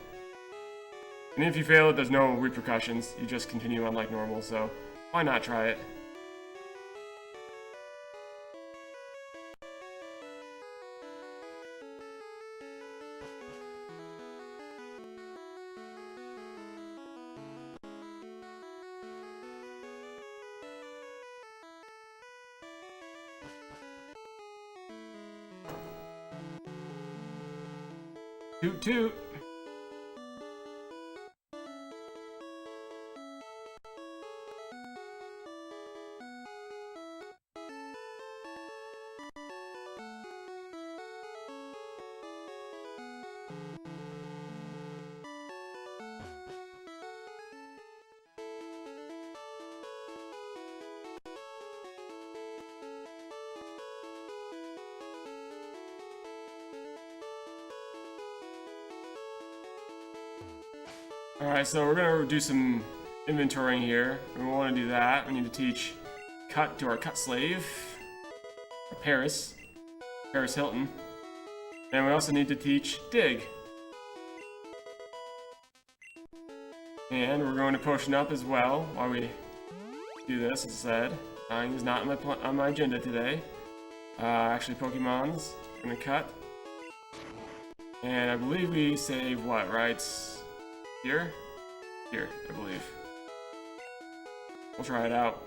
And if you fail it, there's no repercussions. You just continue on like normal, so why not try it? Toot toot! Alright, so we're gonna do some inventorying here. And we want to do that. We need to teach cut to our cut slave, Paris Hilton. And we also need to teach dig. And we're going to potion up as well while we do this, as I said. Dying is not on my agenda today. Actually, Pokemon's gonna cut. And I believe we save what, right? Here? Here, I believe. We'll try it out.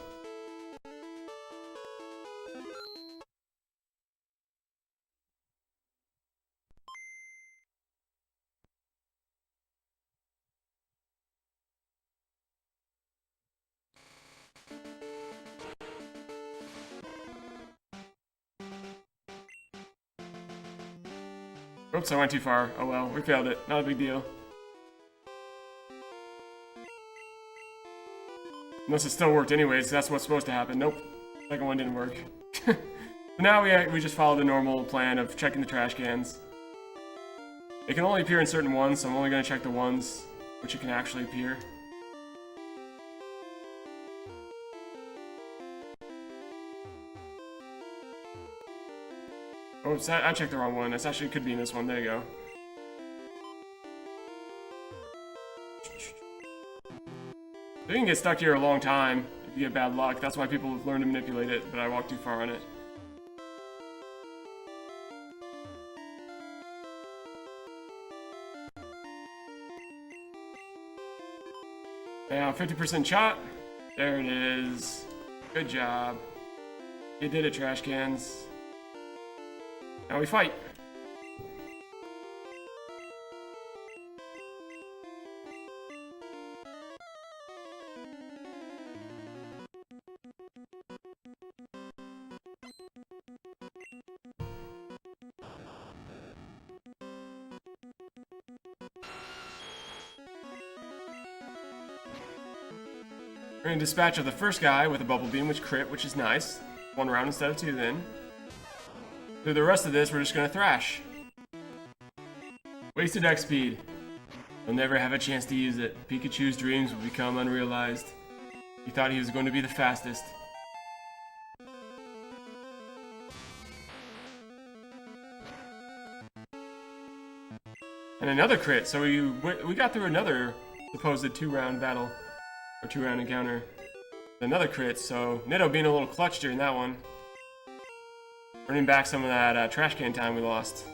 Oops, I went too far. Oh well, we failed it. Not a big deal. Unless it still worked anyways, so that's what's supposed to happen. Nope. Second one didn't work. So now we just follow the normal plan of checking the trash cans. It can only appear in certain ones, so I'm only going to check the ones which it can actually appear. Oops, I checked the wrong one. This actually could be in this one. There you go. You can get stuck here a long time if you get bad luck. That's why people learn to manipulate it, but I walked too far on it. Now, 50% shot. There it is. Good job. You did it, trash cans. Now we fight. We're going to dispatch of the first guy with a bubble beam, which crit, which is nice. 1 round instead of 2 then. Through the rest of this, we're just going to thrash. Wasted X speed. You'll never have a chance to use it. Pikachu's dreams will become unrealized. He thought he was going to be the fastest. And another crit, so we got through another supposed 2-round battle. Or 2-round encounter. Another crit, so Nitto being a little clutch during that one. Earning back some of that trash can time we lost.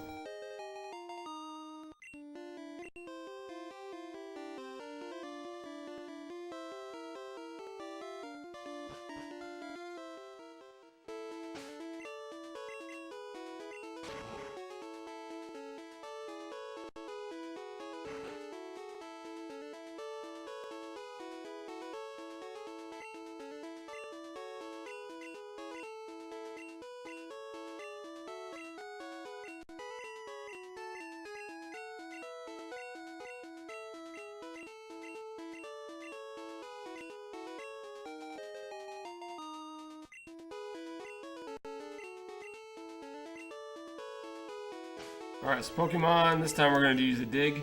Alright, so Pokemon, this time we're going to use a dig.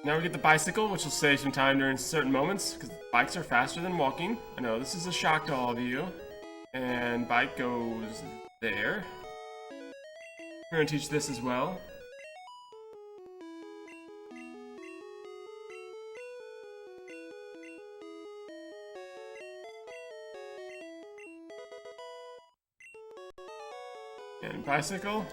Now we get the bicycle, which will save some time during certain moments, because bikes are faster than walking. I know, this is a shock to all of you. And bike goes there. We're going to teach this as well. And bicycle.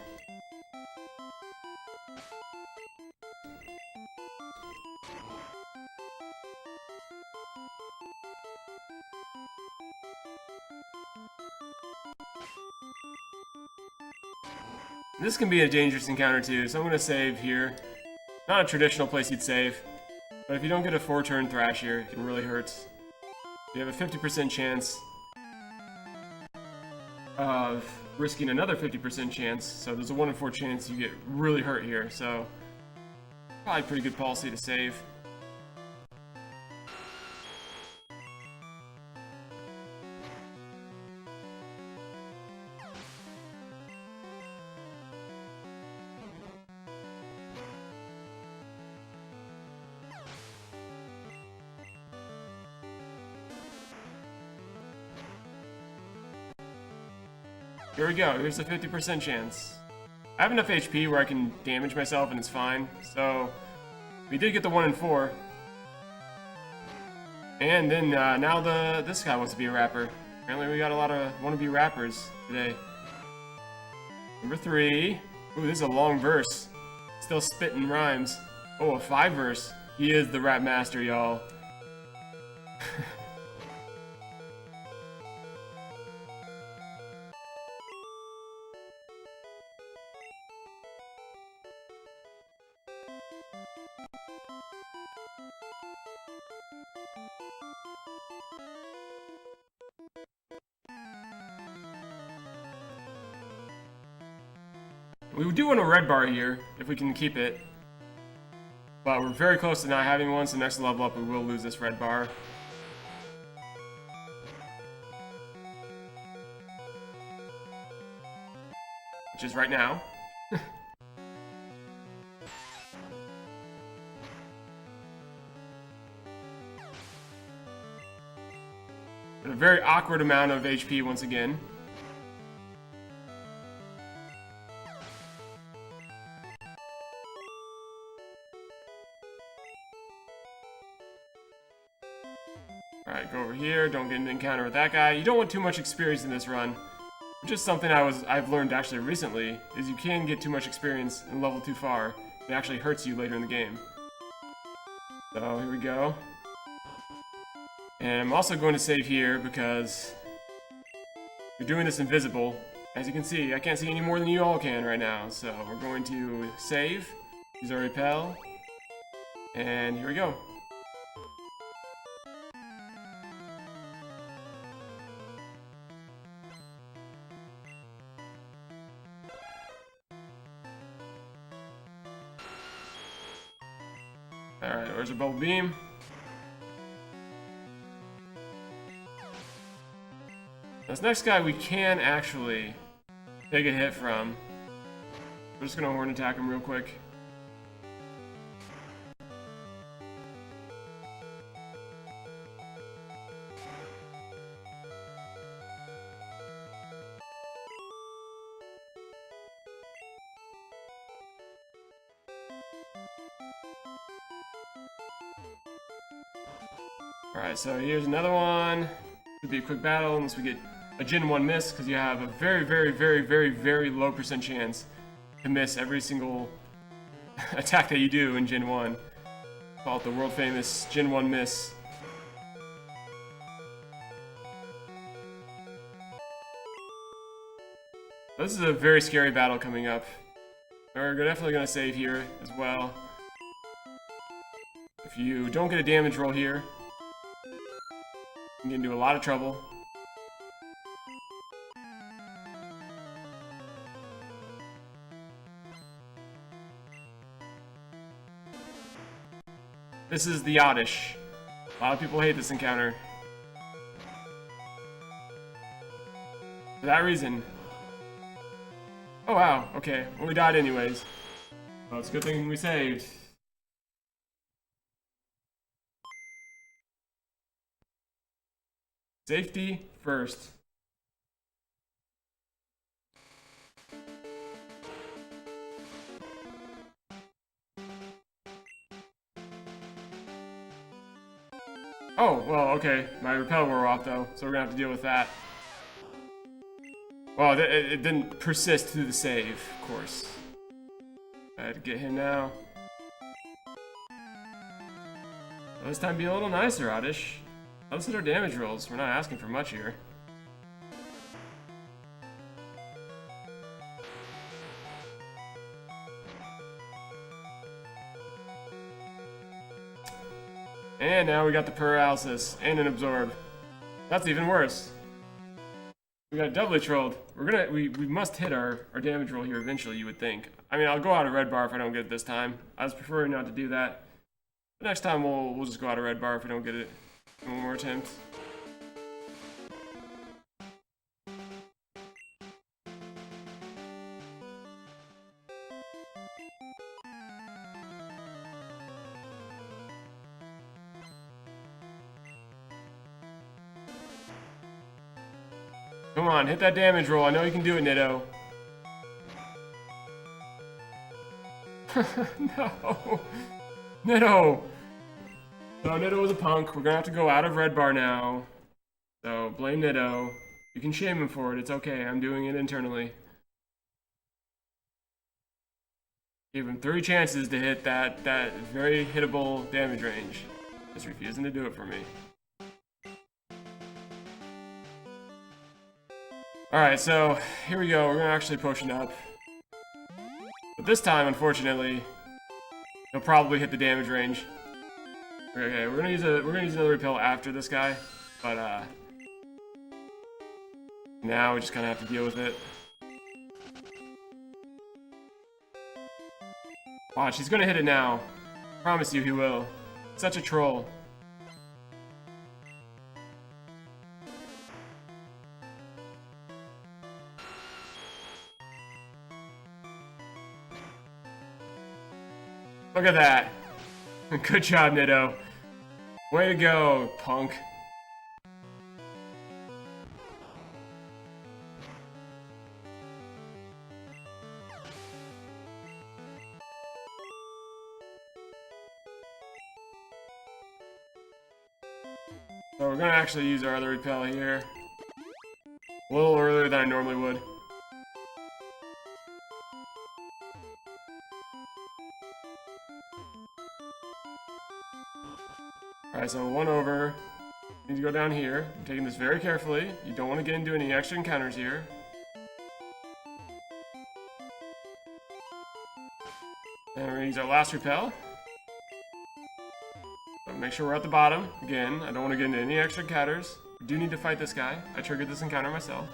This can be a dangerous encounter too, so I'm going to save here. Not a traditional place you'd save, but if you don't get a 4-turn thrash here, it can really hurt. You have a 50% chance of risking another 50% chance, so there's a 1 in 4 chance you get really hurt here, so probably pretty good policy to save. Here we go, here's a 50% chance. I have enough HP where I can damage myself and it's fine, so we did get the 1 in 4. And then now this guy wants to be a rapper. Apparently we got a lot of wannabe rappers today. Number 3. Ooh, this is a long verse. Still spitting rhymes. Oh, a 5 verse. He is the rap master, y'all. We do want a red bar here, if we can keep it. But we're very close to not having one, so next level up we will lose this red bar. Which is right now. And a very awkward amount of HP once again. Alright, go over here, don't get an encounter with that guy. You don't want too much experience in this run. Just something I've learned actually recently, is you can get too much experience and level too far. It actually hurts you later in the game. So, here we go. And I'm also going to save here because we're doing this invisible. As you can see, I can't see any more than you all can right now. So, we're going to save, use our repel, and here we go. Alright, where's our bubble beam? This next guy we can actually take a hit from. We're just gonna horn attack him real quick. Alright, so here's another one. Could be a quick battle unless we get a Gen 1 miss, because you have a very low % chance to miss every single attack that you do in Gen 1. Call it the world famous Gen 1 miss. This is a very scary battle coming up. We're definitely going to save here as well. If you don't get a damage roll here, you can get into a lot of trouble. This is the Oddish. A lot of people hate this encounter. For that reason. Oh wow, okay. Well, we died anyways. Well, it's a good thing we saved. Safety first. Oh, well, okay. My repel wore off, though, so we're gonna have to deal with that. Well, it didn't persist through the save, of course. I had to get him now. Well, this time be a little nicer, Oddish. Let's hit our damage rolls. We're not asking for much here. And now we got the paralysis and an absorb. That's even worse. We got doubly trolled. We must hit our damage roll here eventually, you would think. I mean, I'll go out of red bar if I don't get it this time. I was preferring not to do that. But next time we'll just go out of red bar if we don't get it in one more attempt. Come on, hit that damage roll. I know you can do it, Nitto. No. Nitto. So Nitto was a punk. We're gonna have to go out of red bar now. So blame Nitto. You can shame him for it. It's okay. I'm doing it internally. Gave him 3 chances to hit that very hittable damage range. Just refusing to do it for me. Alright, so here we go. We're gonna actually potion up. But this time, unfortunately, he'll probably hit the damage range. Okay, we're gonna use another repel after this guy, but now we just kinda have to deal with it. Watch, he's gonna hit it now. Promise you he will. Such a troll. Look at that. Good job, Nitto. Way to go, punk. So we're gonna actually use our other repel here. A little earlier than I normally would. Alright, so 1 over. You need to go down here. I'm taking this very carefully. You don't want to get into any extra encounters here. And we're going to use our last repel. So make sure we're at the bottom. Again, I don't want to get into any extra encounters. We do need to fight this guy. I triggered this encounter myself.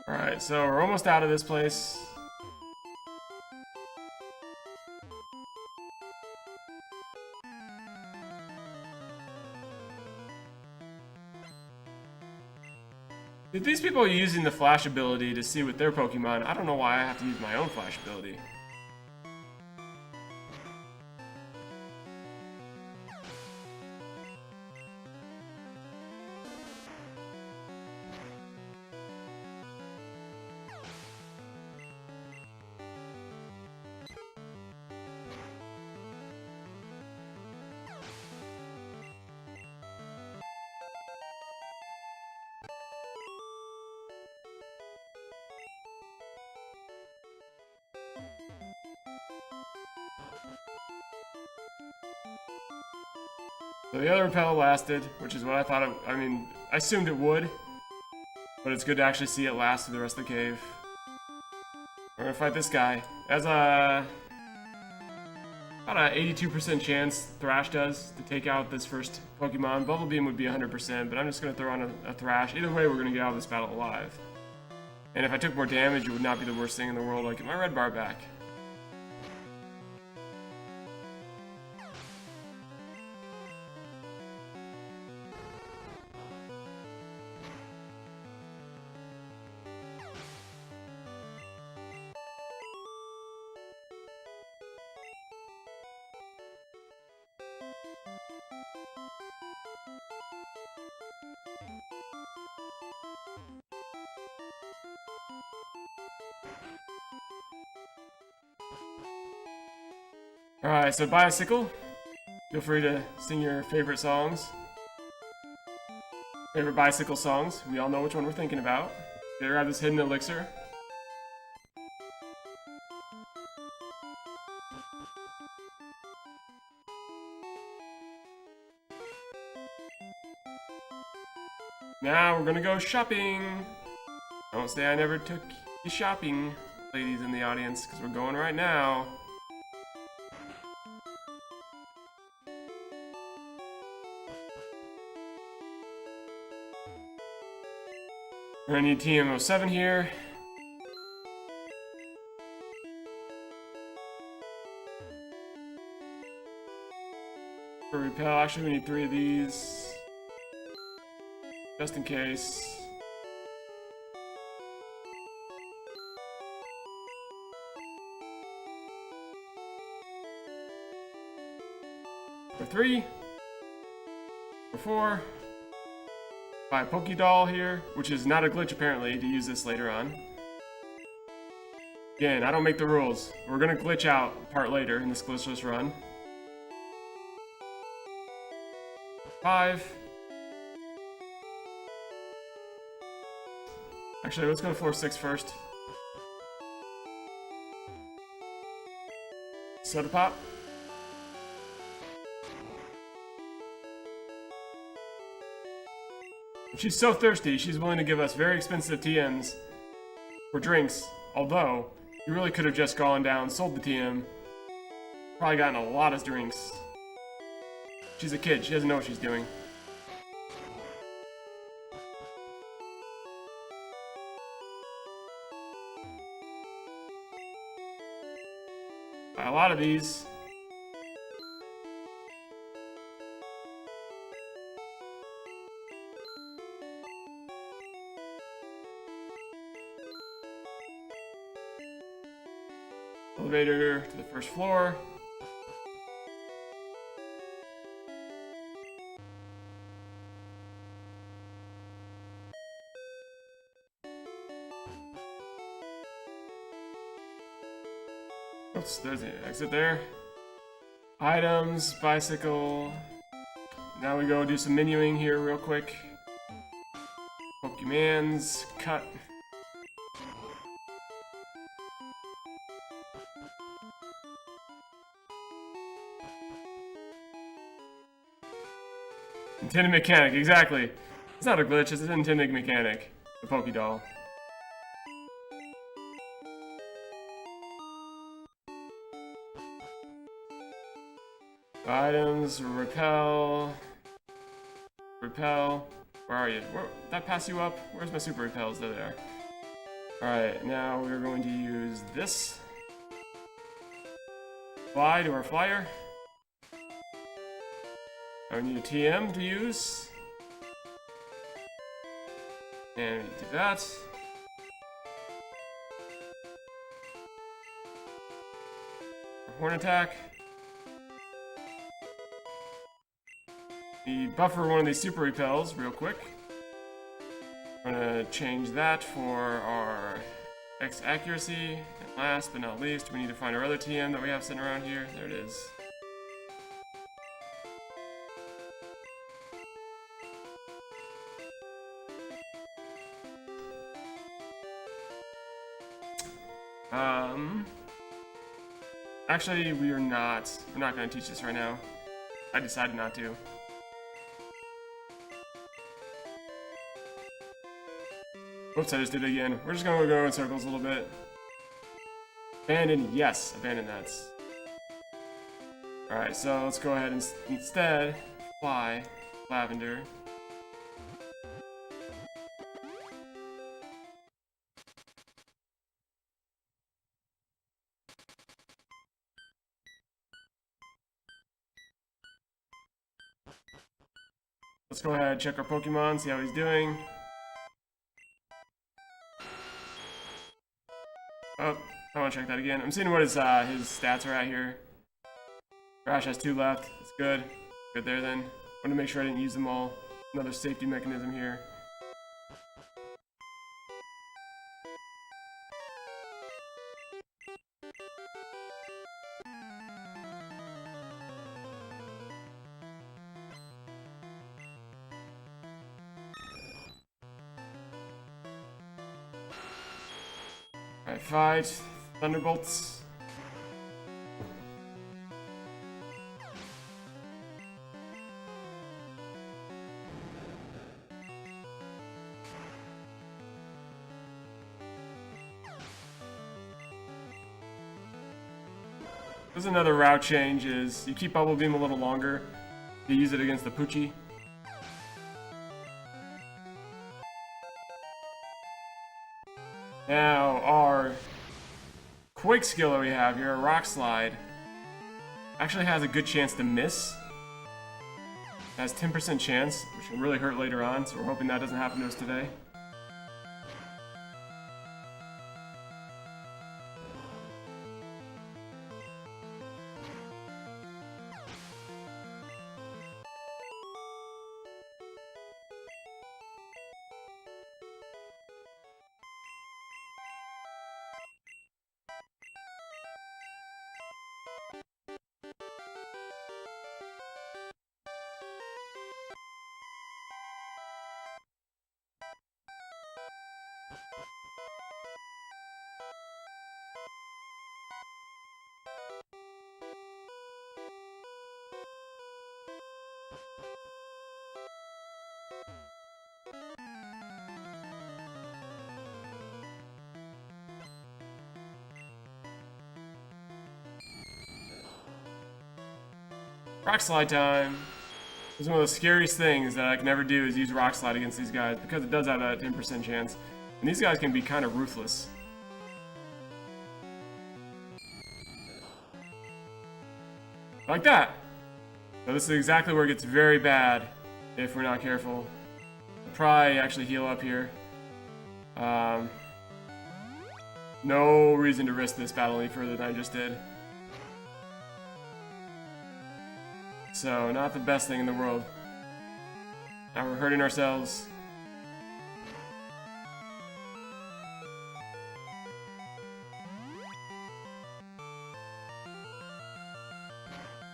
Alright, so we're almost out of this place. If these people are using the flash ability to see with their Pokemon, I don't know why I have to use my own flash ability. So the other repel lasted, which is what I thought I assumed it would. but it's good to actually see it last through the rest of the cave. We're gonna fight this guy. As a about a 82% chance Thrash does to take out this first Pokemon. Bubble Beam would be 100%, but I'm just gonna throw on a Thrash. Either way, we're gonna get out of this battle alive. And if I took more damage, it would not be the worst thing in the world. I'd get my red bar back. Alright, so Bicycle. Feel free to sing your favorite songs. Favorite Bicycle songs. We all know which one we're thinking about. Gotta grab this hidden elixir. Now we're gonna go shopping. Don't say I never took you shopping, ladies in the audience, because we're going right now. We're gonna need TM07 here. For repel, actually we need 3 of these. Just in case. For 3. For 4. Buy a Pokédoll here, which is not a glitch apparently, to use this later on. Again, I don't make the rules. We're gonna glitch out part later in this glitchless run. 5. Actually, let's go to floor 6 first. Soda Pop. She's so thirsty, she's willing to give us very expensive TMs for drinks, although you really could have just gone down, sold the TM, probably gotten a lot of drinks. She's a kid, she doesn't know what she's doing. Buy a lot of these. Elevator to the first floor. Oops, there's the exit there. Items, bicycle. Now we go do some menuing here real quick. Pokemans, cut. Intended mechanic, exactly. It's not a glitch, it's an intended mechanic. The Pokédoll. Items, repel. Repel. Where are you? Where, did that pass you up? Where's my super repels? There they are. Alright, now we're going to use this. Fly to our flyer. I need a TM to use. And we do that. Horn attack. We buffer one of these super repels real quick. I'm gonna change that for our X accuracy. And last but not least, we need to find our other TM that we have sitting around here. There it is. Actually, we're not gonna teach this right now. I decided not to. Oops, I just did it again. We're just gonna go in circles a little bit. Abandon, yes, abandon that. Alright, so let's go ahead and instead fly Lavender. Let's go ahead and check our Pokemon, see how he's doing. Oh, I want to check that again. I'm seeing what his stats are at here. Crash has 2 left. That's good. Good there then. Want to make sure I didn't use them all. Another safety mechanism here. Alright, fight. Thunderbolts. There's another route change is you keep Bubble Beam a little longer. You use it against the Poochie. Now, our Quake skill that we have here, Rock Slide, actually has a good chance to miss. It has 10% chance, which will really hurt later on, so we're hoping that doesn't happen to us today. Rock Slide time. It's one of the scariest things that I can never do is use Rock Slide against these guys because it does have that 10% chance. And these guys can be kind of ruthless. Like that. So this is exactly where it gets very bad if we're not careful. I'll probably actually heal up here. No reason to risk this battle any further than I just did. So, not the best thing in the world. Now we're hurting ourselves.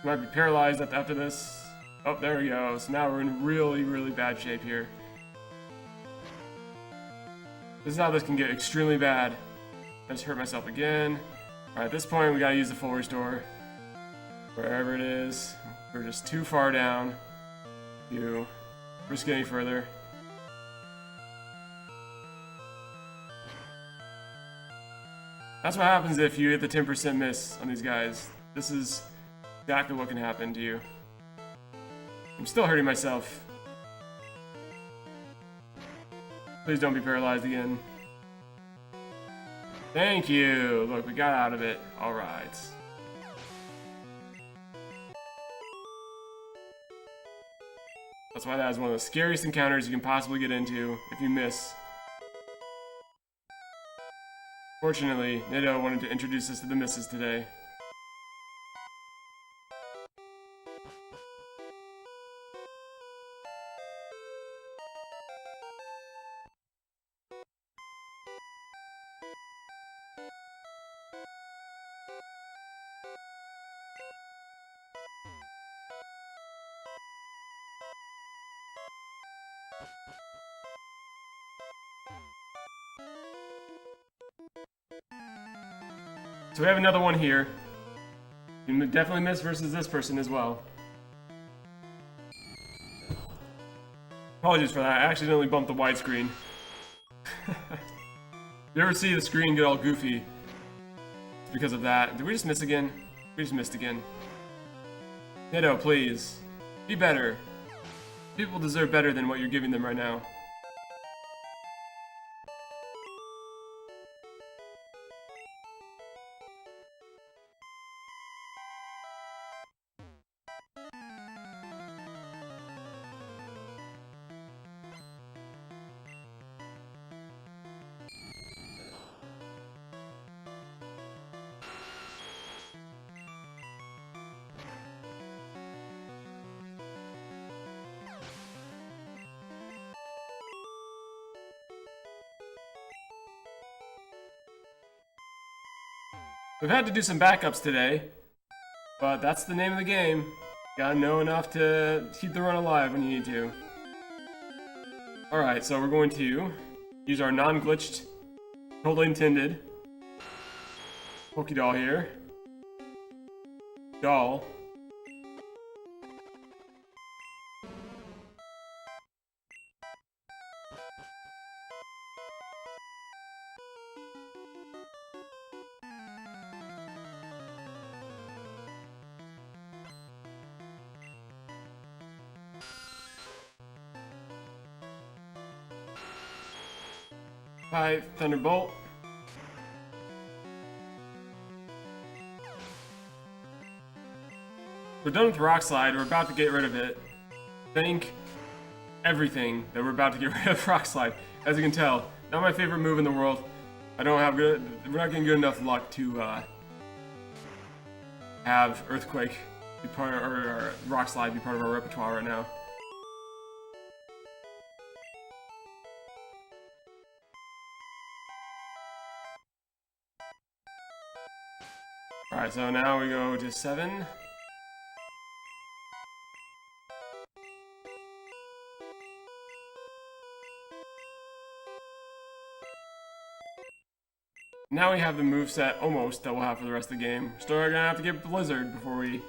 Might be paralyzed after this. Oh, there we go. So now we're in really, really bad shape here. This is how this can get extremely bad. I just hurt myself again. Alright, at this point we gotta use the full restore. Wherever it is. We're just too far down to risk any further. That's what happens if you hit the 10% miss on these guys. This is exactly what can happen to you. I'm still hurting myself. Please don't be paralyzed again. Thank you! Look, we got out of it. Alright. That's why that is one of the scariest encounters you can possibly get into if you miss. Fortunately, Nido wanted to introduce us to the misses today. So we have another one here. You can definitely miss versus this person as well. Apologies for that, I accidentally bumped the widescreen. You ever see the screen get all goofy? It's because of that. Did we just miss again? We just missed again. Nitto, please. Be better. People deserve better than what you're giving them right now. We've had to do some backups today, but that's the name of the game. Gotta know enough to keep the run alive when you need to. Alright, so we're going to use our non-glitched, totally intended Pokédoll here. Doll. Hi, Thunderbolt. We're done with Rock Slide, we're about to get rid of it. Thank everything that we're about to get rid of Rock Slide. As you can tell, not my favorite move in the world. We're not getting good enough luck to have Earthquake be part of, or Rock Slide be part of our repertoire right now. Alright, so now we go to 7. Now we have the moveset almost that we'll have for the rest of the game. We're still gonna have to get Blizzard before we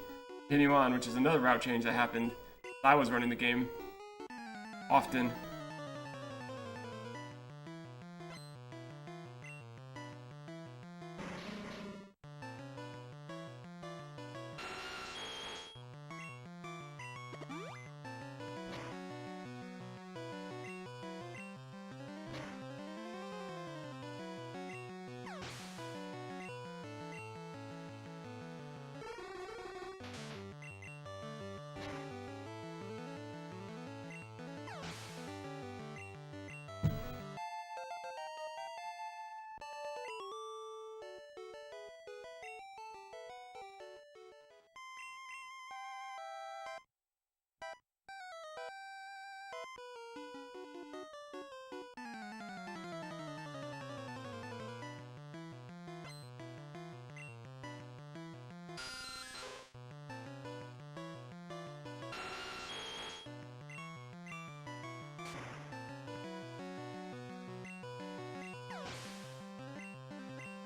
continue on, which is another route change that happened. I was running the game often.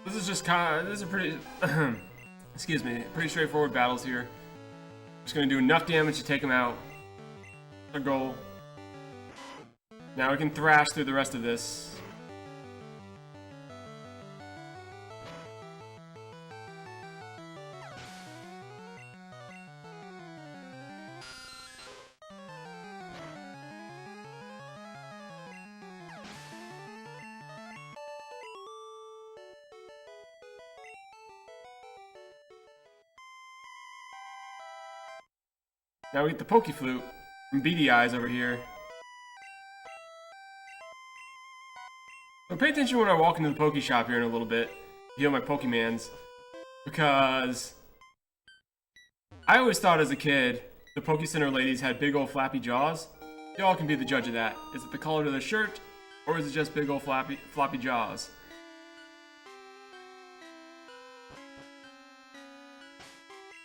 This is just this is a pretty, excuse me, pretty straightforward battles here. Just gonna do enough damage to take him out. That's our goal. Now we can thrash through the rest of this. Now we get the Pokeflute from Beady Eyes over here. So pay attention when I walk into the Poke Shop here in a little bit. Heal my Pokemans. Because I always thought as a kid the Poke Center ladies had big old flappy jaws. Y'all can be the judge of that. Is it the color of their shirt? Or is it just big old floppy jaws?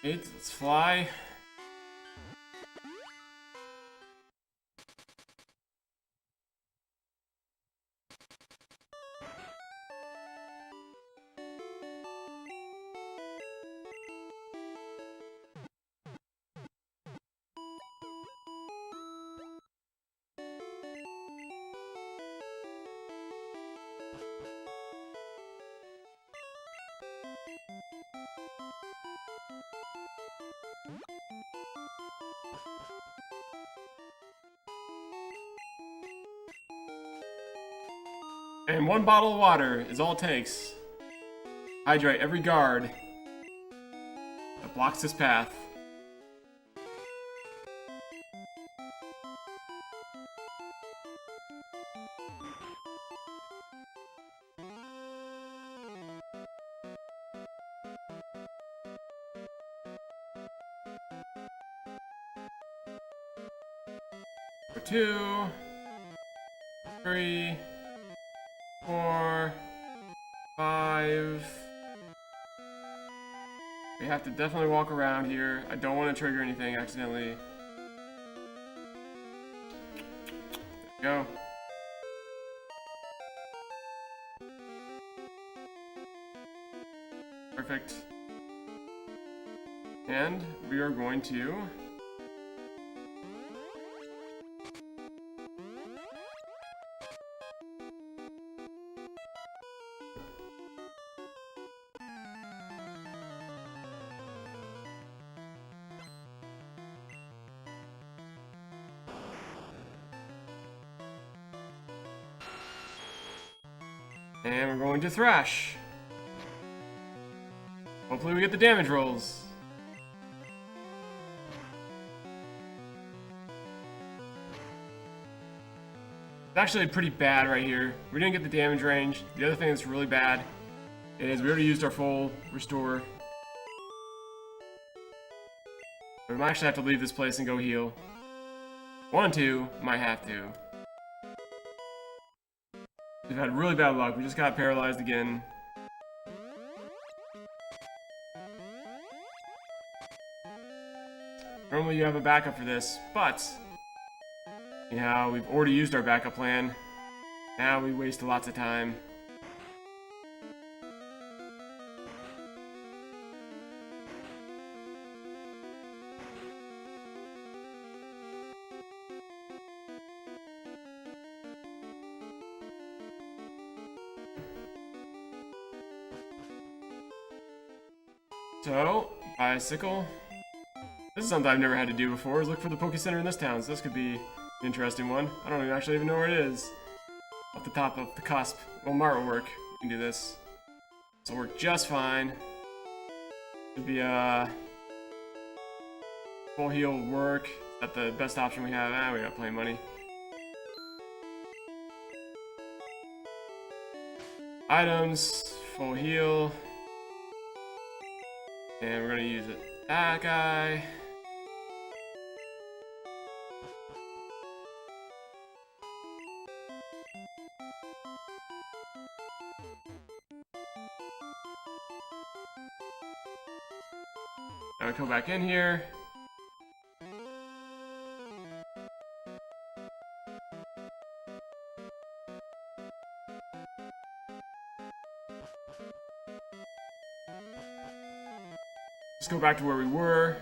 Okay, let's fly. And 1 bottle of water is all it takes. Hydrate every guard that blocks this path. For 2, 3, 4, 5. We have to definitely walk around here. I don't want to trigger anything accidentally. There we go. Perfect. And we are going to and we're going to thrash. Hopefully we get the damage rolls. It's actually pretty bad right here. We didn't get the damage range. The other thing that's really bad is we already used our full restore. We might actually have to leave this place and go heal. 1 and 2, might have to. We've had really bad luck. We just got paralyzed again. Normally you have a backup for this, but you know, we've already used our backup plan. Now we waste lots of time. So, bicycle. This is something I've never had to do before, is look for the Poke Center in this town, so this could be an interesting one. I don't actually even know where it is. Off the top of the cusp. Well, Mart will work. We can do this. This will work just fine. Should be full heal will work. Is that the best option we have? Ah, we got plenty of money. Items, full heal. And we're gonna use it. That guy. Now we go back in here. Let's go back to where we were.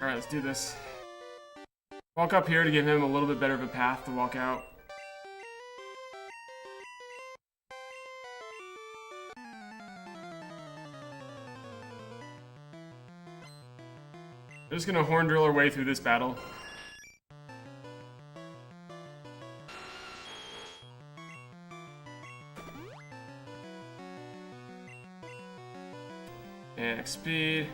Alright, let's do this. Walk up here to give him a little bit better of a path to walk out. We're just gonna horn drill our way through this battle. And speed.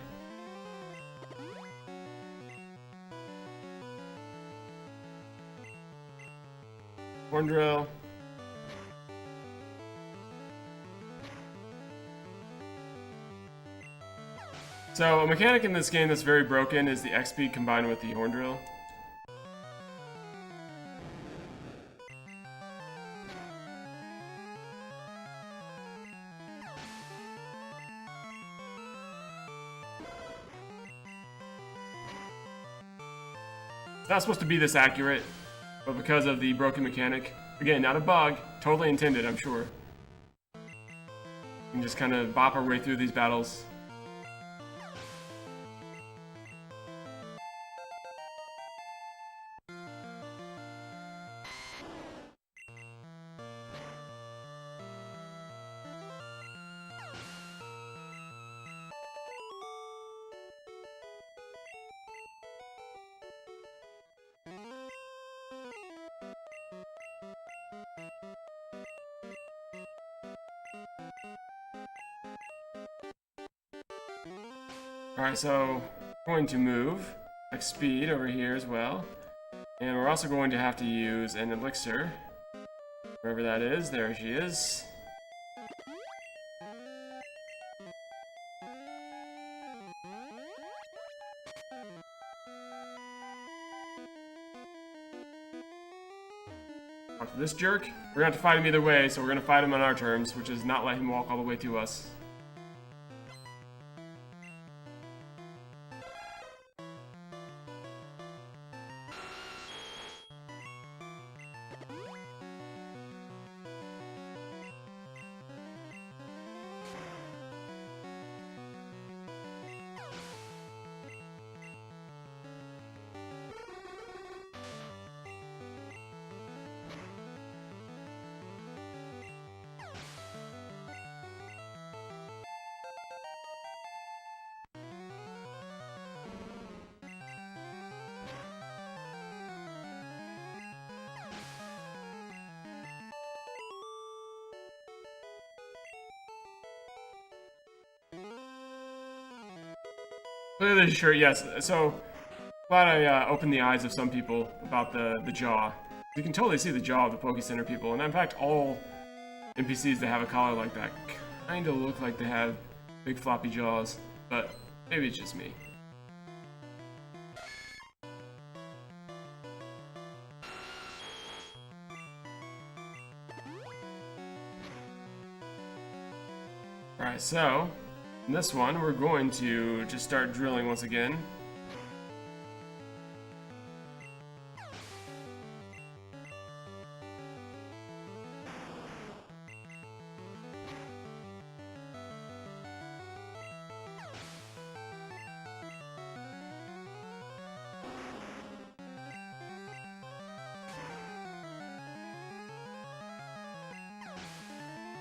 Horn drill. So a mechanic in this game that's very broken is the X speed combined with the horn drill. Not supposed to be this accurate, but because of the broken mechanic, again, not a bug, totally intended, I'm sure. We can just kind of bop our way through these battles. Alright, so we're going to move like speed over here as well. And we're also going to have to use an elixir. Wherever that is, there she is. Talk to this jerk. We're gonna have to fight him either way, so we're gonna fight him on our terms, which is not let him walk all the way to us. Clearly, sure, yes. So, glad I opened the eyes of some people about the jaw. You can totally see the jaw of the Poke Center people, and in fact, all NPCs that have a collar like that kind of look like they have big floppy jaws, but maybe it's just me. Alright, so in this one, we're going to just start drilling once again.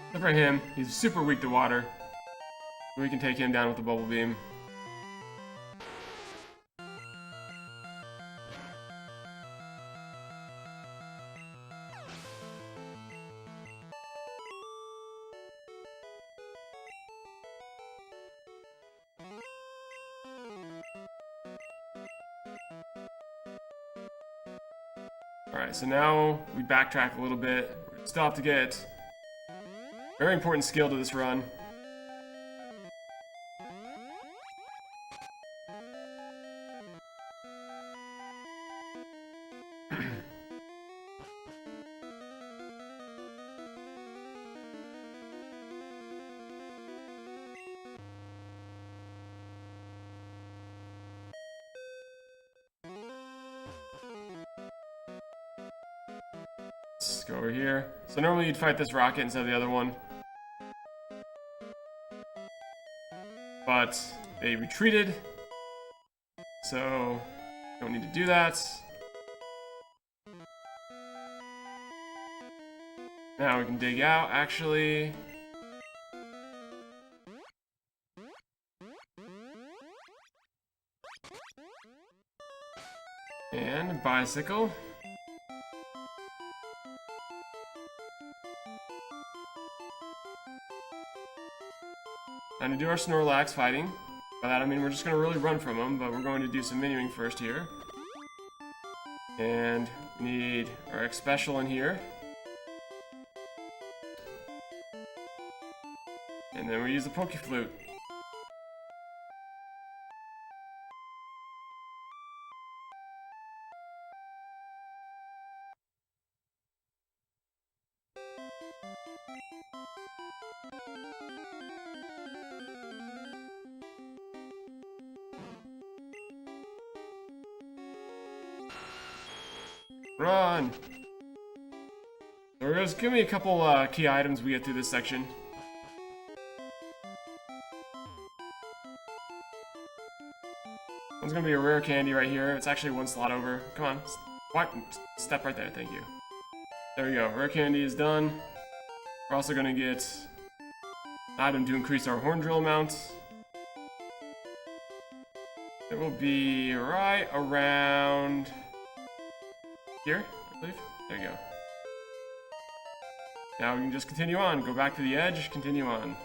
Except for him, he's super weak to water. We can take him down with the bubble beam. Alright, so now we backtrack a little bit. We still have to get very important skill to this run. Let's go over here. So normally you'd fight this rocket instead of the other one. But they retreated. So don't need to do that. Now we can dig out, actually. And a bicycle. Time to do our Snorlax fighting. By that I mean we're just going to really run from them, but we're going to do some menuing first here. And we need our X Special in here. And then we use the Poke Flute. Run! So just give me a couple key items we get through this section. One's gonna be a rare candy right here. It's actually one slot over. Come on. Step right there, thank you. There we go. Rare candy is done. We're also gonna get an item to increase our horn drill amount. It will be right around here, I believe. There you go. Now we can just continue on. Go back to the edge, continue on.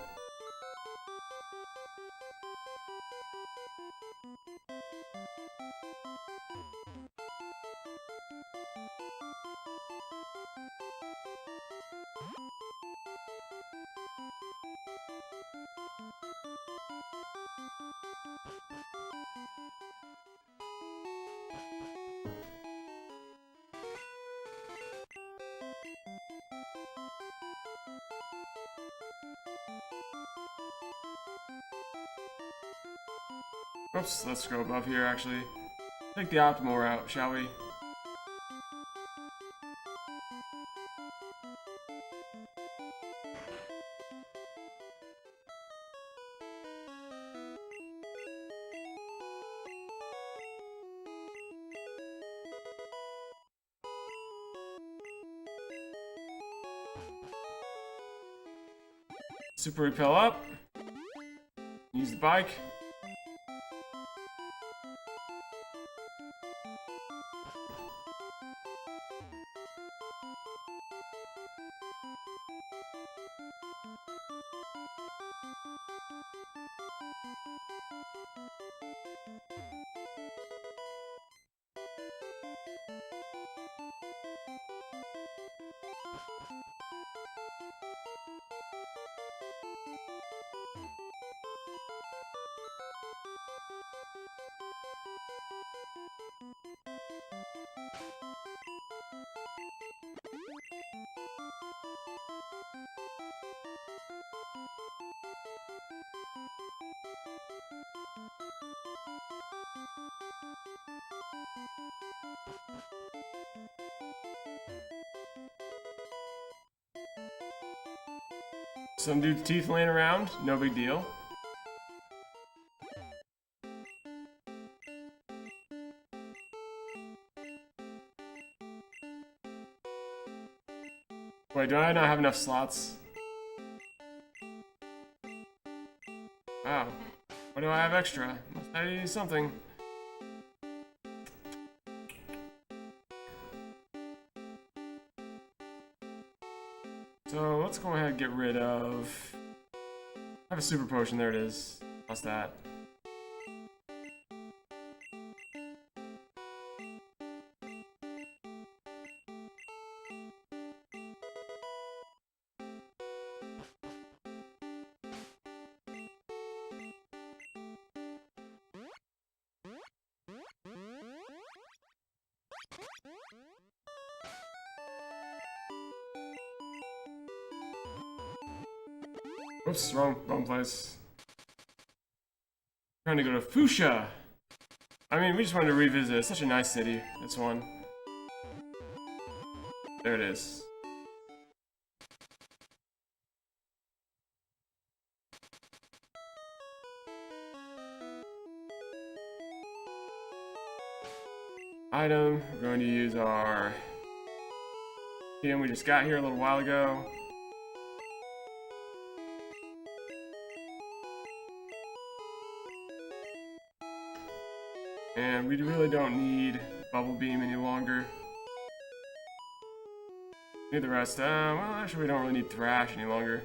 Oops, let's go above here actually. Take the optimal route, shall we? Super repel up. Use the bike. Some dude's teeth laying around, no big deal. Wait, do I not have enough slots? Wow. Why do I have extra? Must I use something? So let's go ahead and get rid of... I have a super potion, there it is. What's that? Oops, wrong place. Trying to go to Fuchsia. I mean, we just wanted to revisit. It's such a nice city, this one. There it is. Item, we're going to use our item we just got here a little while ago. And we really don't need Bubble Beam any longer. Need the rest. Well, actually we don't really need Thrash any longer.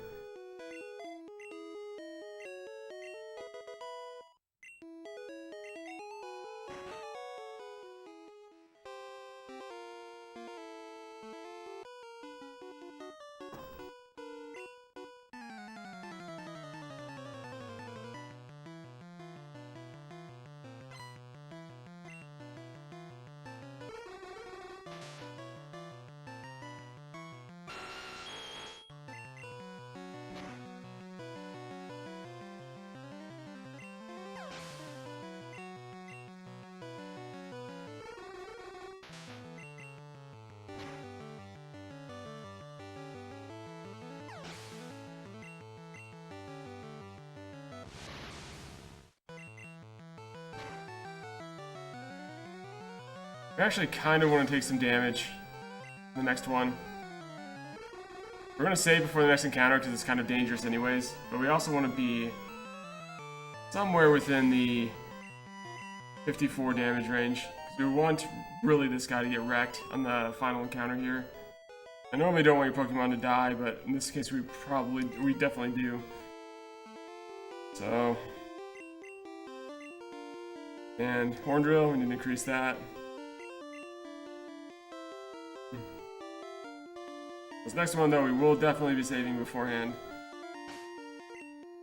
I actually kind of want to take some damage in the next one. We're going to save before the next encounter because it's kind of dangerous anyways. But we also want to be somewhere within the 54 damage range. We want really this guy to get wrecked on the final encounter here. I normally don't want your Pokemon to die, but in this case we definitely do. So, and Horn Drill, we need to increase that. This next one though, we will definitely be saving beforehand.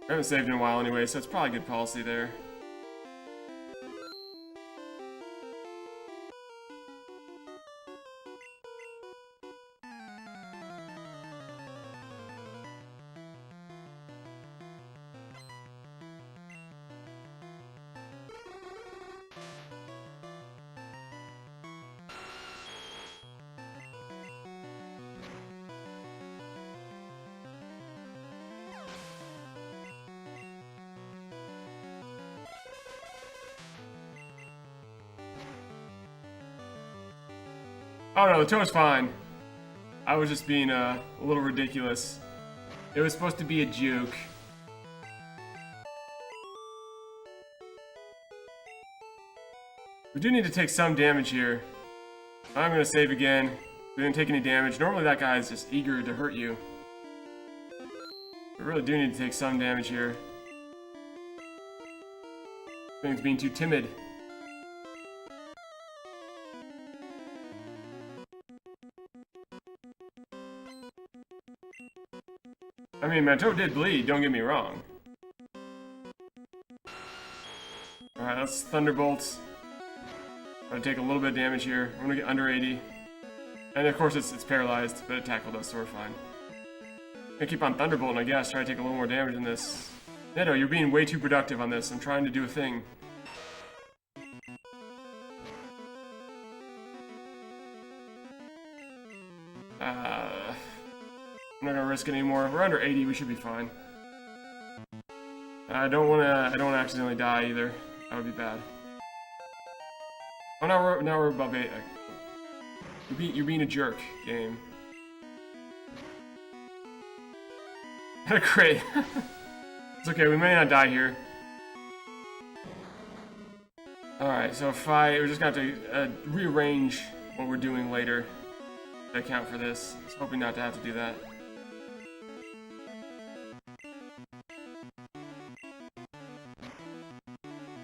I haven't saved in a while anyway, so it's probably good policy there. Oh no, the toe's fine. I was just being a little ridiculous. It was supposed to be a joke. We do need to take some damage here. I'm gonna save again. We didn't take any damage. Normally that guy is just eager to hurt you. We really do need to take some damage here. Thing's being too timid. I mean, my toe did bleed, don't get me wrong. Alright, let's Thunderbolt. I'm gonna take a little bit of damage here. I'm gonna get under 80. And of course it's paralyzed, but it tackled us, so we're fine. I'm gonna keep on Thunderbolting, I guess, try to take a little more damage than this. Neto, you're being way too productive on this. I'm trying to do a thing. I'm not gonna risk it anymore. We're under 80, we should be fine. I don't wanna accidentally die either. That would be bad. Oh, now we're above 8. You're being a jerk, game. Great. It's okay, we may not die here. Alright, so we're just gonna have to rearrange what we're doing later to account for this. I was hoping not to have to do that.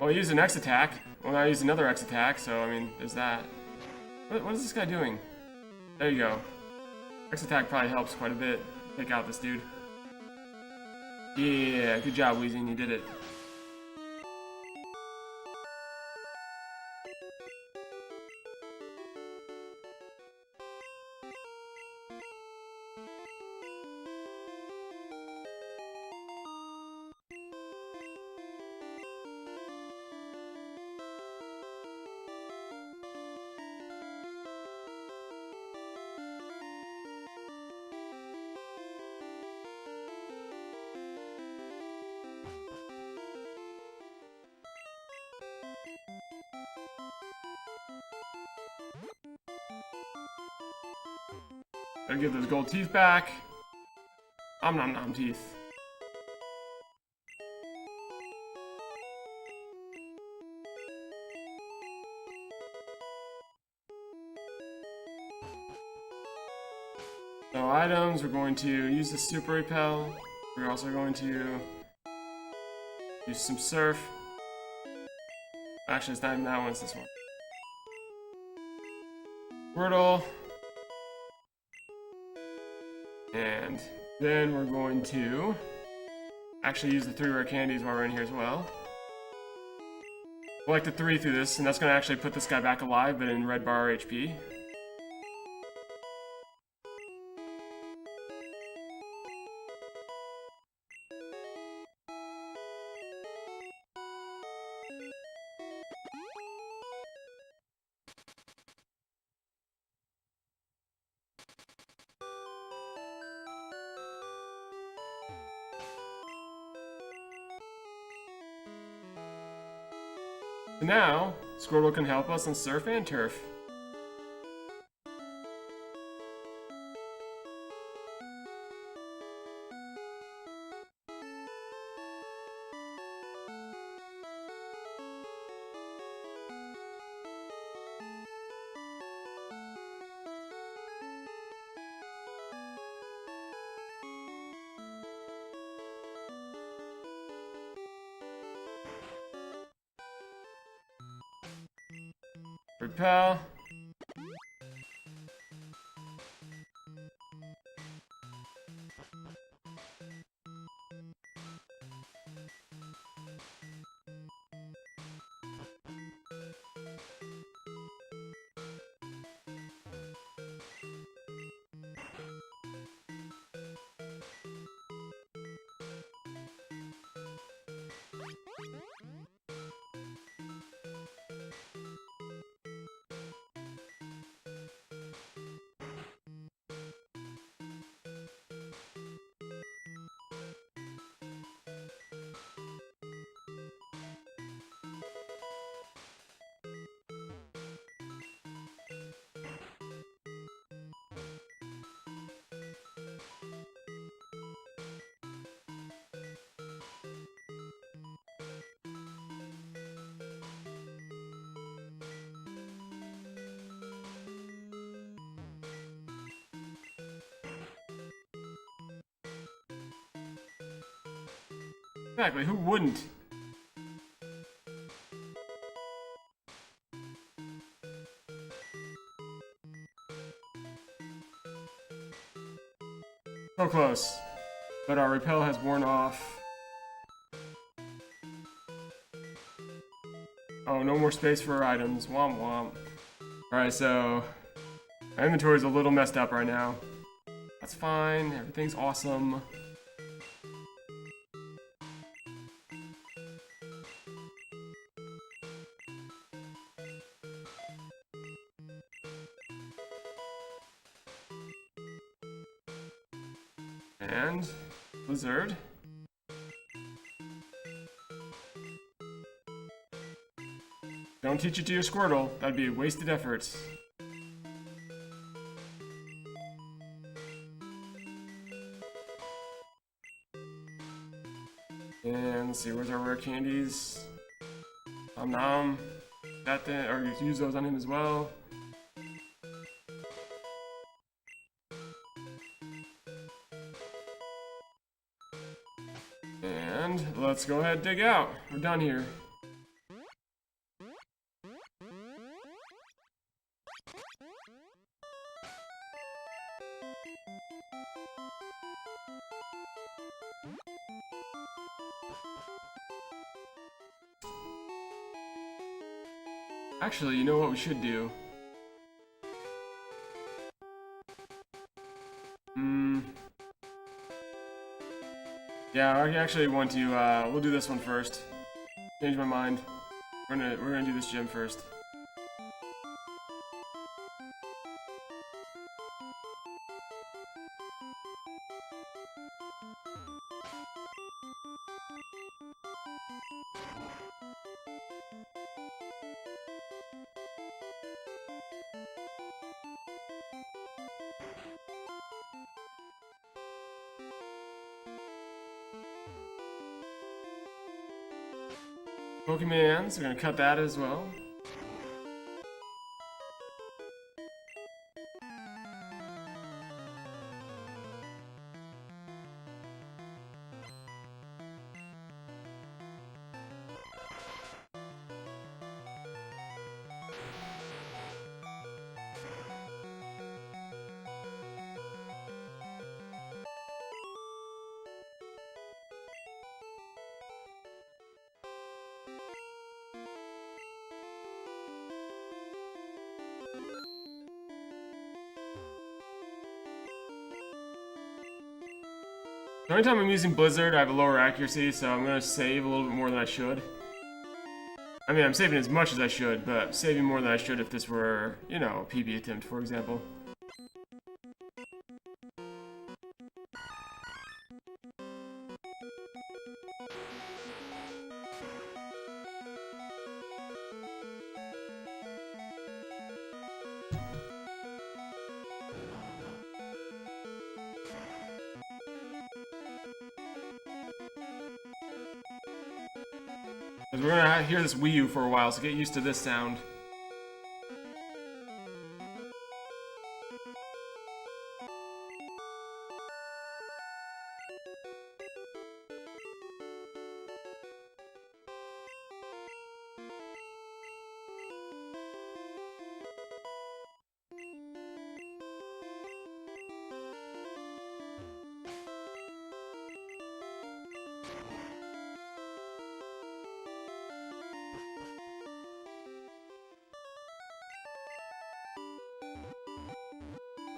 Well, I used an X attack. Well, I used another X attack, so I mean, there's that. What is this guy doing? There you go. X attack probably helps quite a bit. Take out this dude. Yeah, good job, Weezing. You did it. Gotta give those gold teeth back. Om nom nom teeth. So items, we're going to use the super repel. We're also going to use some surf. Actually, it's not even that one, it's this one. Wordle. And then we're going to actually use the 3 rare candies while we're in here as well. Collect the 3 through this, and that's going to actually put this guy back alive, but in red bar HP. So now, Squirtle can help us on Surf and Turf. Repel. Exactly, who wouldn't? So close. But our repel has worn off. Oh, no more space for our items. Womp womp. Alright, so my inventory is a little messed up right now. That's fine, everything's awesome. And Blizzard. Don't teach it to your Squirtle. That'd be a wasted effort. And let's see, where's our rare candies? Nom nom. That thing, or you use those on him as well. And let's go ahead and dig out. We're done here. Actually, you know what we should do? Yeah, I actually want to, we'll do this one first. Change my mind. We're gonna do this gym first. Pokemans, we're gonna cut that as well. The only time I'm using Blizzard, I have a lower accuracy, so I'm gonna save a little bit more than I should. I mean, I'm saving as much as I should, but saving more than I should if this were, you know, a PB attempt, for example. Because we're gonna hear this Wii U for a while, so get used to this sound.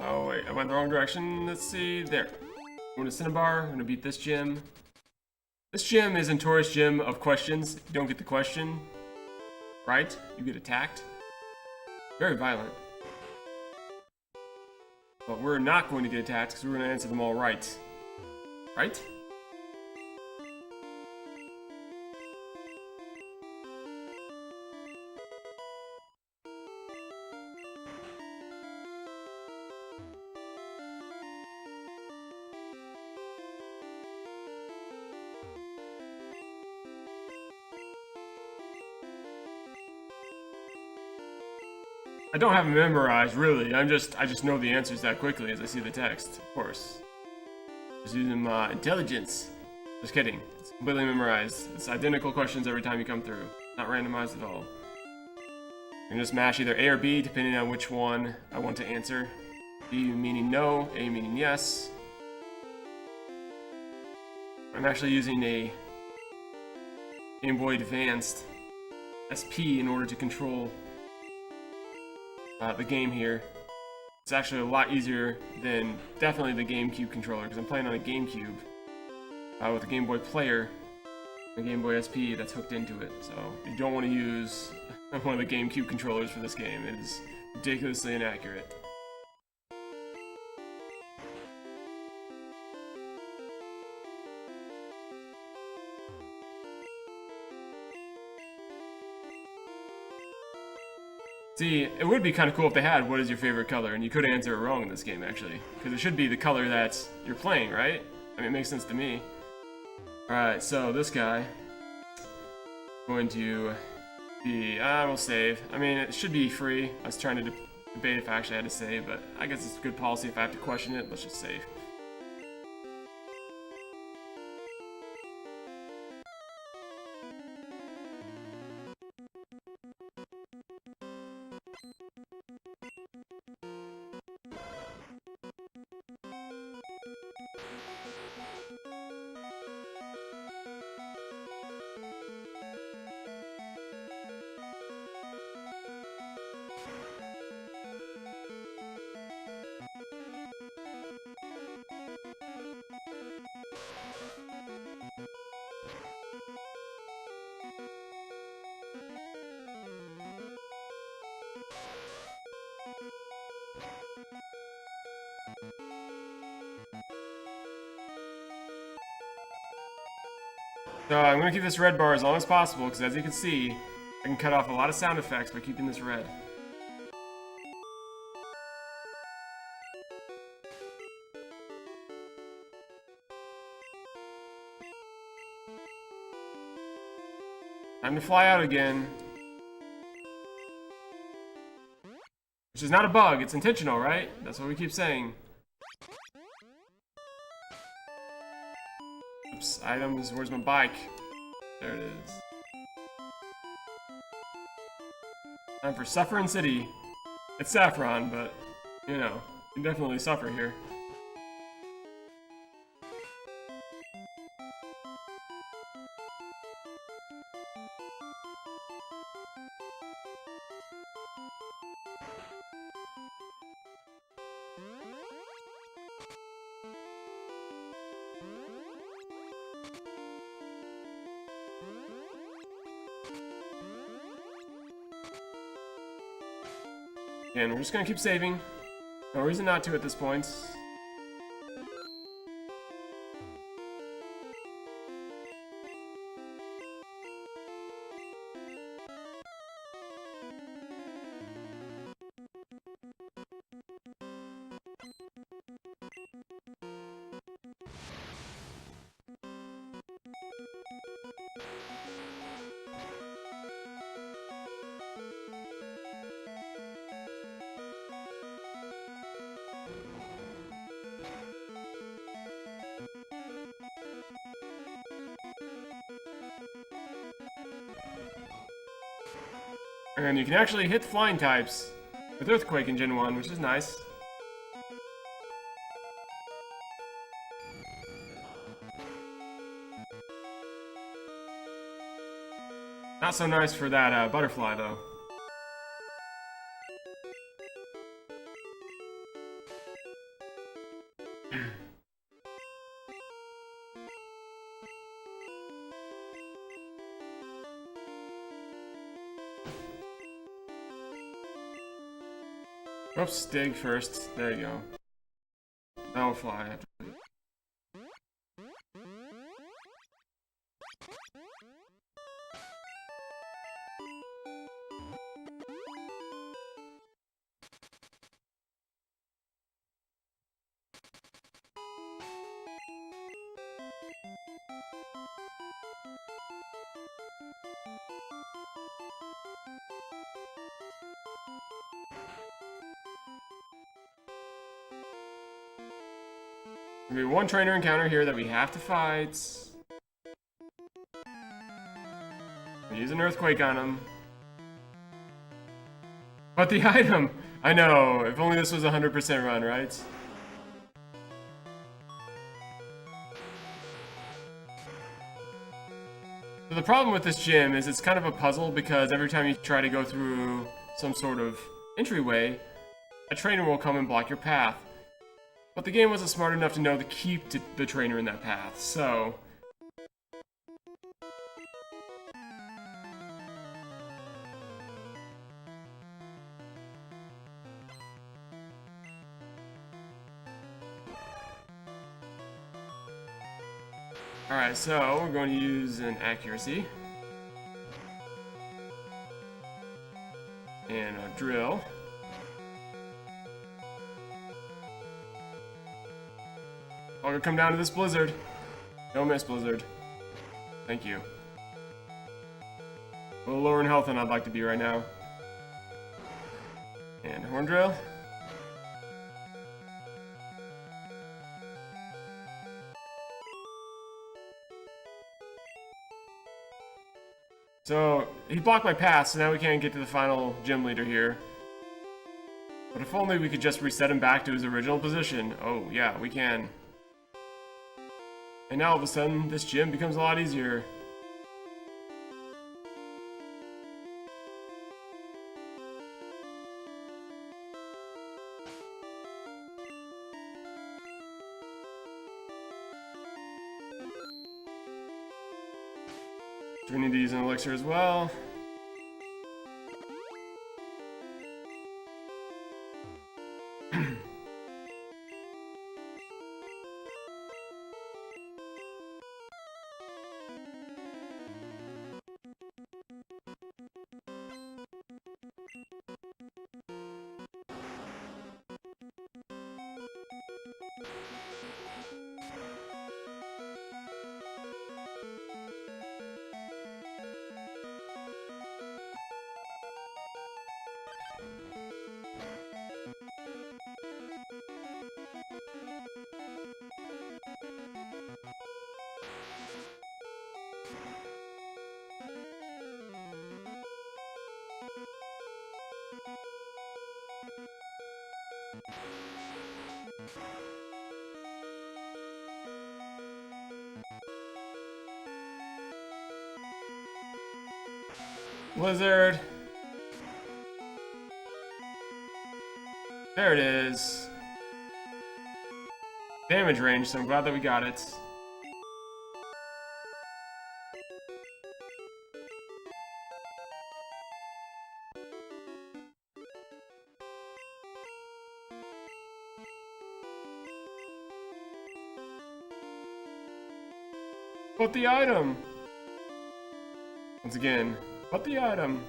Oh wait, I went the wrong direction. Let's see, there. I'm going to Cinnabar, I'm going to beat this gym. This gym is a notorious gym of questions. If you don't get the question right, you get attacked. Very violent. But we're not going to get attacked because we're going to answer them all right. Right? I don't have it memorized, really. I just know the answers that quickly as I see the text, of course. Just using my intelligence. Just kidding. It's completely memorized. It's identical questions every time you come through. Not randomized at all. You can just mash either A or B depending on which one I want to answer. B meaning no, A meaning yes. I'm actually using a Game Boy Advanced SP in order to control the game here. It's actually a lot easier than definitely the GameCube controller because I'm playing on a GameCube with a Game Boy player, a Game Boy SP that's hooked into it. So you don't want to use one of the GameCube controllers for this game. It is ridiculously inaccurate. See, it would be kind of cool if they had what is your favorite color, and you could answer it wrong in this game, actually. Because it should be the color that you're playing, right? I mean, it makes sense to me. Alright, so this guy is going to be... we'll save. I mean, it should be free. I was trying to debate if I actually had to save, but I guess it's good policy if I have to question it. Let's just save. So I'm going to keep this red bar as long as possible, because as you can see, I can cut off a lot of sound effects by keeping this red. Time to fly out again. Which is not a bug, it's intentional, right? That's what we keep saying. Oops, items, where's my bike? There it is. Time for Suffering City. It's Saffron, but, you know, you can definitely suffer here. And we're just gonna keep saving. No reason not to at this point. And you can actually hit flying types with Earthquake in Gen 1, which is nice. Not so nice for that butterfly, though. Oops, dig first. There you go. That will fly after. There'll be one trainer encounter here that we have to fight. Use an earthquake on him. But the item! I know, if only this was a 100% run, right? So the problem with this gym is it's kind of a puzzle because every time you try to go through some sort of entryway, a trainer will come and block your path. But the game wasn't smart enough to know to keep the trainer in that path, so... Alright, so we're going to use an accuracy. And a drill. I'm gonna come down to this blizzard. Don't miss, blizzard. Thank you. A little lower in health than I'd like to be right now. And horn drill. So, he blocked my path, so now we can't get to the final gym leader here. But if only we could just reset him back to his original position. Oh, yeah, we can. And now all of a sudden, this gym becomes a lot easier. Do we need to use an elixir as well? Blizzard. There it is. Damage range, so I'm glad that we got it. But the item! Once again, but the item!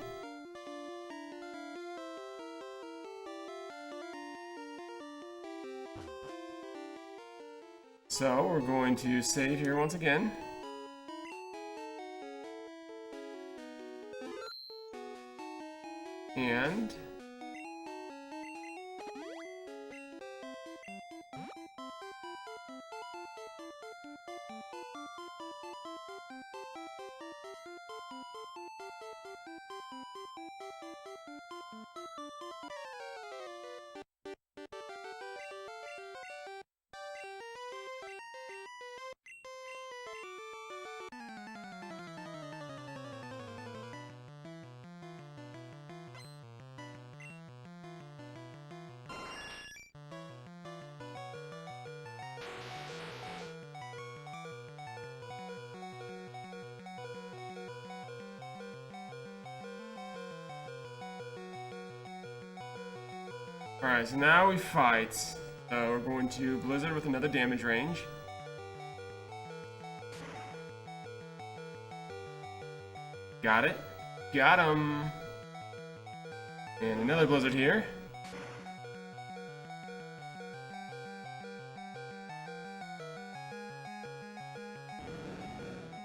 So, we're going to save here once again. And... Alright, so now we fight. So we're going to Blizzard with another damage range. Got it. Got him. And another Blizzard here.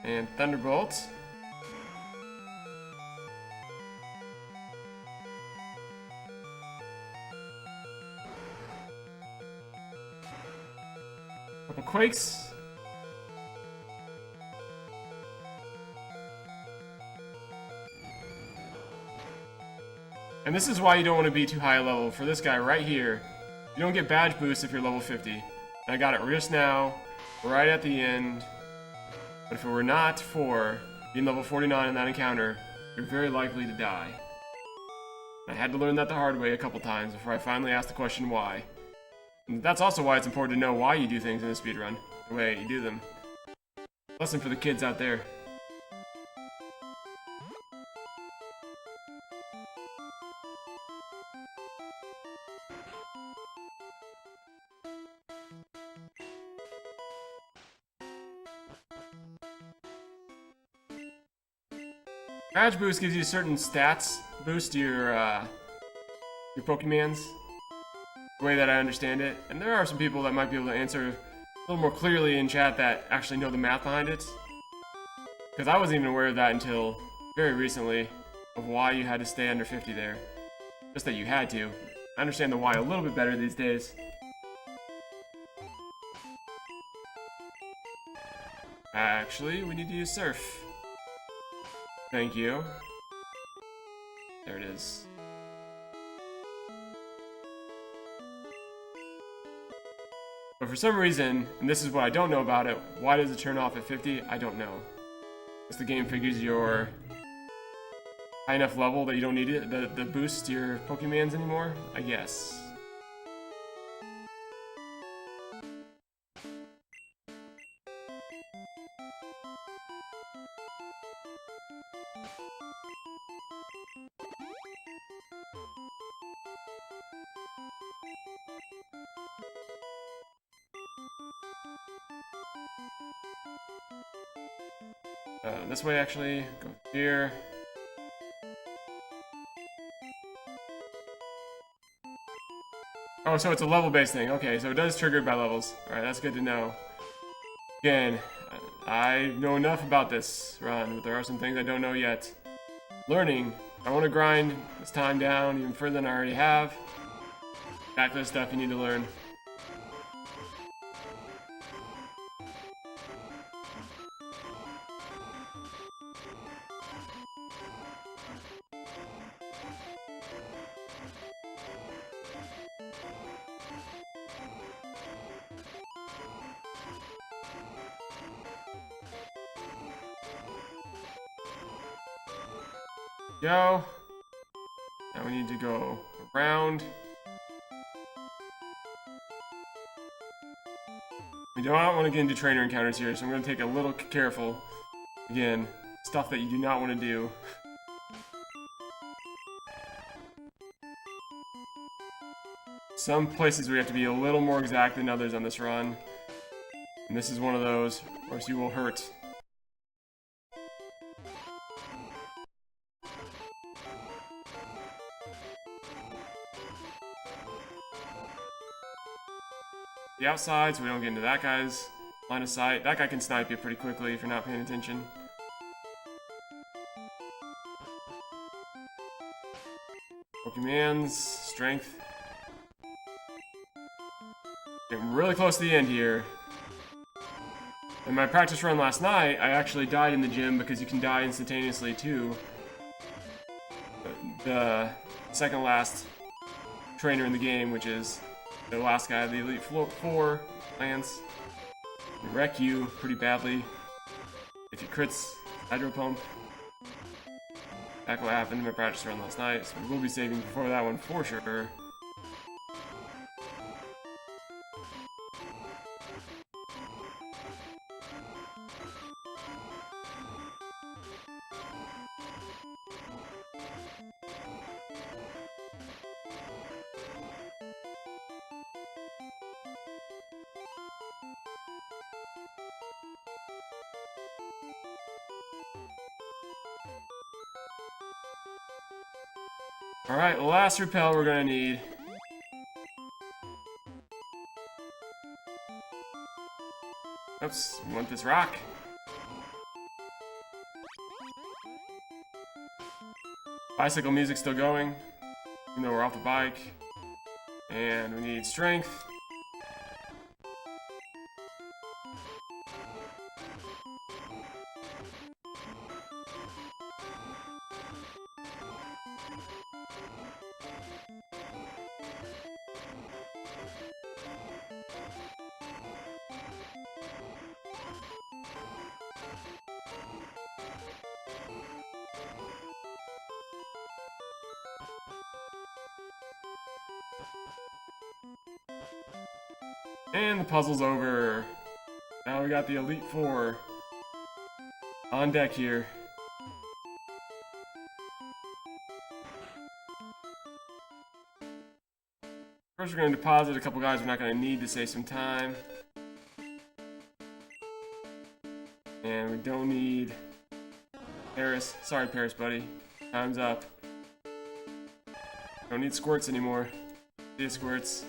And Thunderbolt. Couple Quakes. And this is why you don't want to be too high level. For this guy right here, you don't get badge boost if you're level 50. And I got it just now, right at the end. But if it were not for being level 49 in that encounter, you're very likely to die. And I had to learn that the hard way a couple times before I finally asked the question why. And that's also why it's important to know why you do things in a speedrun, the way you do them. Lesson for the kids out there. Badge boost gives you certain stats boost to your Pokemons, the way that I understand it. And there are some people that might be able to answer a little more clearly in chat that actually know the math behind it. Because I wasn't even aware of that until very recently, of why you had to stay under 50 there. Just that you had to. I understand the why a little bit better these days. Actually, we need to use Surf. Thank you. There it is. But for some reason, and this is what I don't know about it, why does it turn off at 50? I don't know. Because the game figures you're high enough level that you don't need it, the boost to your Pokemons anymore, I guess. This way, actually. Go here. Oh, so it's a level-based thing. Okay, so it does trigger by levels. Alright, that's good to know. Again, I know enough about this run, but there are some things I don't know yet. Learning. I want to grind this time down even further than I already have. Back to the stuff you need to learn. Go. Now we need to go around. We do not want to get into trainer encounters here, so I'm going to take a little careful. Again, stuff that you do not want to do. Some places we have to be a little more exact than others on this run. And this is one of those, or else you will hurt. The outside, so we don't get into that guy's line of sight. That guy can snipe you pretty quickly if you're not paying attention. Pokemons, strength. Getting really close to the end here. In my practice run last night, I actually died in the gym because you can die instantaneously too. The second last trainer in the game, which is the last guy, the Elite Four, Lance, can wreck you pretty badly if he crits Hydro Pump. That's what happened in my practice run last night, so we will be saving before that one for sure. Alright, last repel we're gonna need. Oops, we want this rock. Bicycle music still going, even though we're off the bike. And we need strength. And the puzzle's over. Now we got the Elite Four on deck here. First, we're going to deposit a couple guys we're not going to need to save some time. And we don't need Paris. Sorry, Paris, buddy. Time's up. Don't need squirts anymore. See ya, squirts.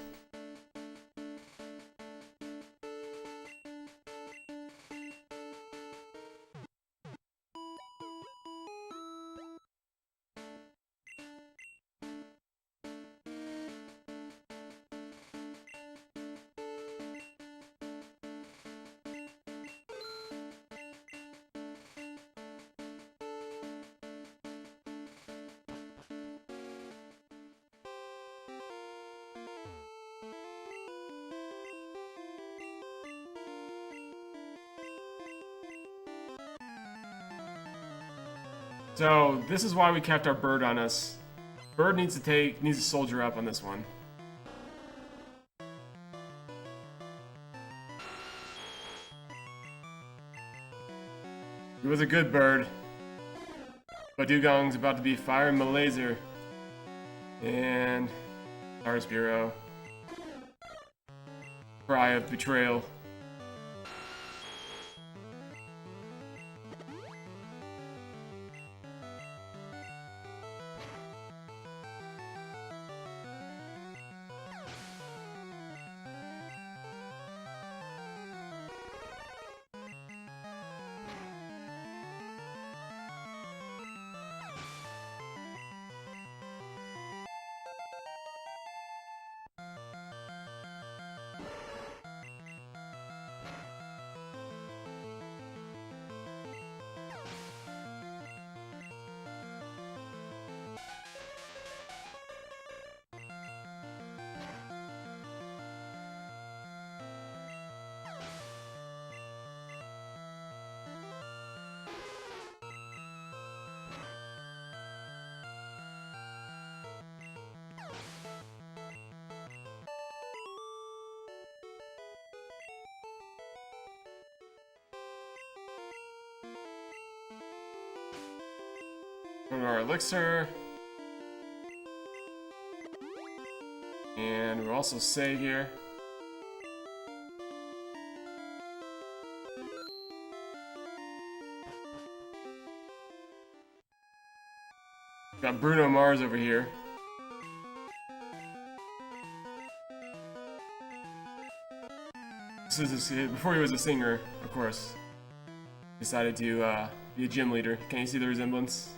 So this is why we kept our bird on us. Bird needs to soldier up on this one. He was a good bird, but Dugong's about to be firing my laser. And Stars Bureau. Cry of betrayal. Go to our elixir. And we'll also save here. Got Bruno Mars over here. This is before he was a singer, of course. Decided to be a gym leader. Can you see the resemblance?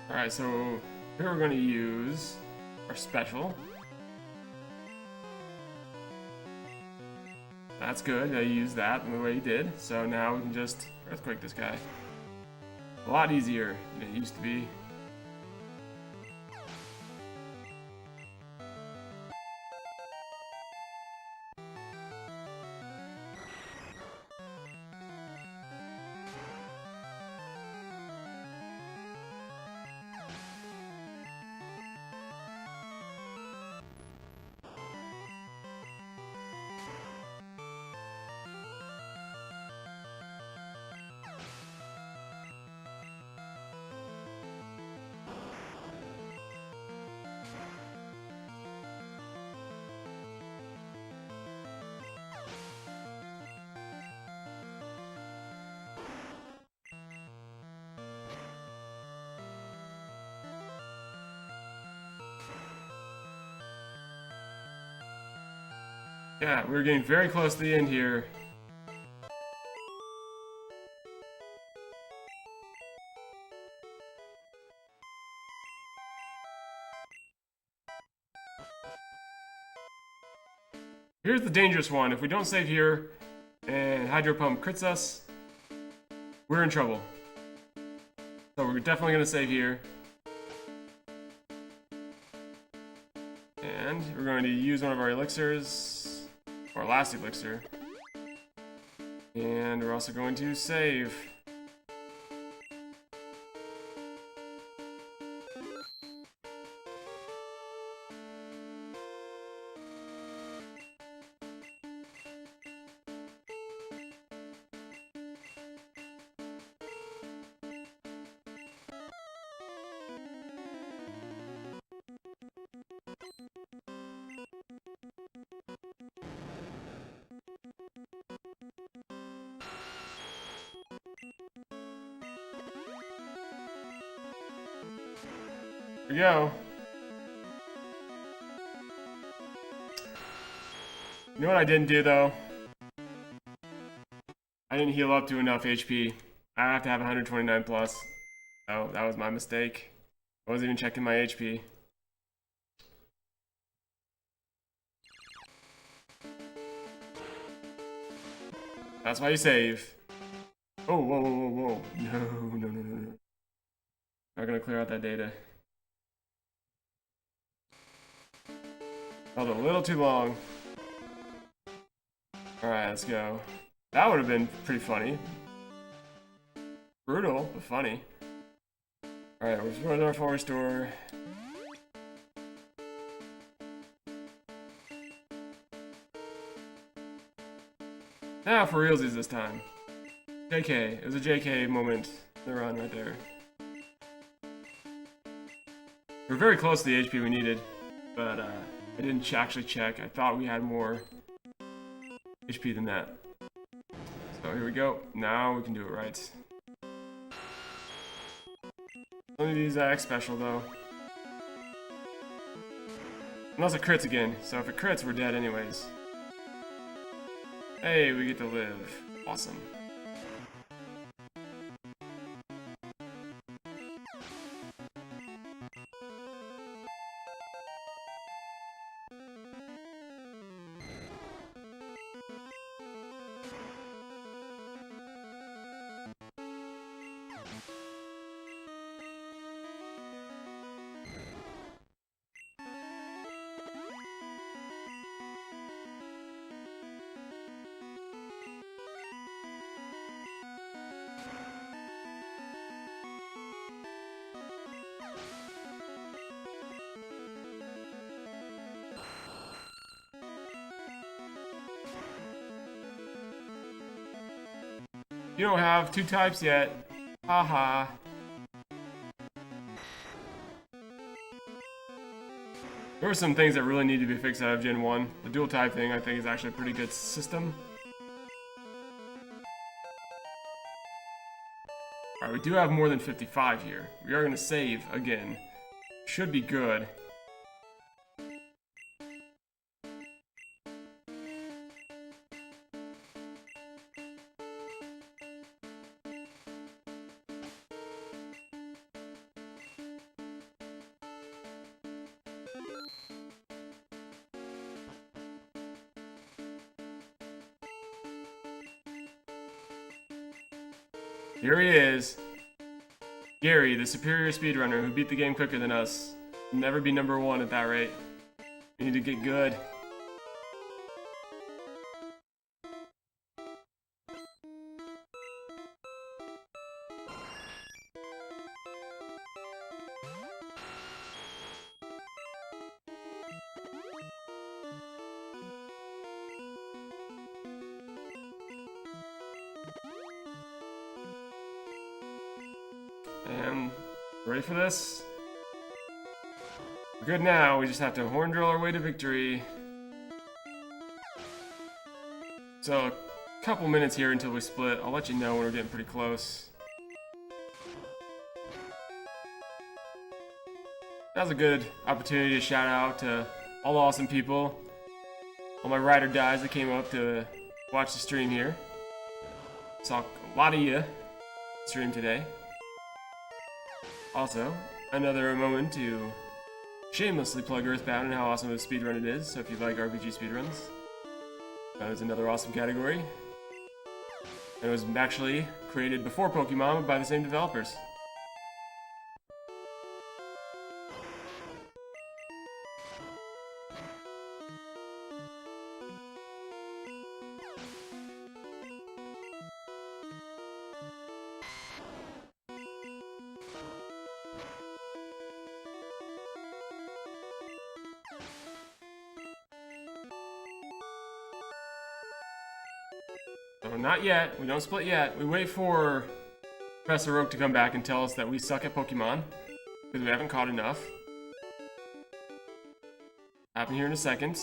Alright, so here we're going to use our special. That's good, I used that the way he did. So now we can just earthquake this guy. A lot easier than it used to be. Yeah, we're getting very close to the end here. Here's the dangerous one. If we don't save here and Hydro Pump crits us, we're in trouble. So we're definitely going to save here. And we're going to use one of our elixirs, our last elixir. And we're also going to save. Here we go. You know what I didn't do though? I didn't heal up to enough HP. I have to have 129 plus. Oh, that was my mistake. I wasn't even checking my HP. That's why you save. Oh, whoa, whoa, whoa, whoa. No. Not gonna clear out that data. Held a little too long. Alright, let's go. That would have been pretty funny. Brutal, but funny. Alright, we're going to our full restore. Now for realsies this time. JK. It was a JK moment in the run right there. We're very close to the HP we needed, but I didn't actually check. I thought we had more HP than that. So here we go. Now we can do it right. Only use X special though. Unless it crits again. So if it crits, we're dead anyways. Hey, we get to live. Awesome. You don't have 2 types yet. Haha. There were some things that really need to be fixed out of Gen 1. The dual type thing, I think, is actually a pretty good system. Alright, we do have more than 55 here. We are going to save again. Should be good. Here he is. Gary, the superior speedrunner who beat the game quicker than us. Will never be number 1 at that rate. We need to get good. And ready for this? We're good now, we just have to horn drill our way to victory. So, a couple minutes here until we split. I'll let you know when we're getting pretty close. That was a good opportunity to shout out to all the awesome people, all my ride or dies that came up to watch the stream here. Saw a lot of you stream today. Also, another moment to shamelessly plug Earthbound and how awesome of a speedrun it is. So if you like RPG speedruns, that is another awesome category. It was actually created before Pokemon by the same developers. So not yet. We don't split yet. We wait for Professor Oak to come back and tell us that we suck at Pokemon because we haven't caught enough. Happen here in a second.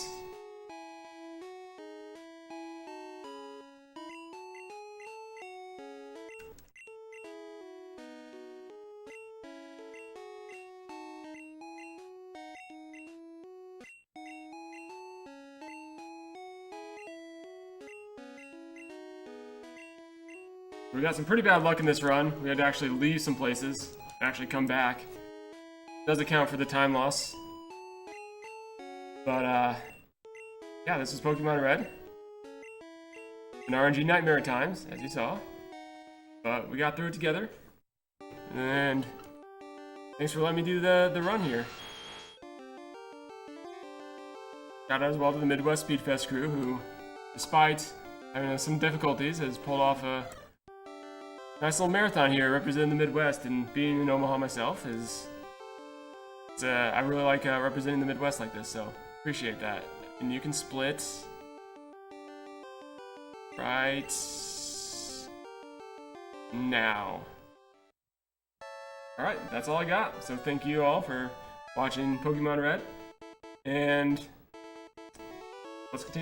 We got some pretty bad luck in this run. We had to actually leave some places and actually come back. Does account for the time loss. But, yeah, this is Pokemon Red. An RNG nightmare at times, as you saw. But we got through it together. And thanks for letting me do the run here. Shout out as well to the Midwest Speedfest crew who, despite having some difficulties, has pulled off a nice little marathon here representing the Midwest, and being in Omaha myself I really like representing the Midwest like this, so appreciate that. And you can split right now. Alright, that's all I got. So thank you all for watching Pokemon Red, and let's continue.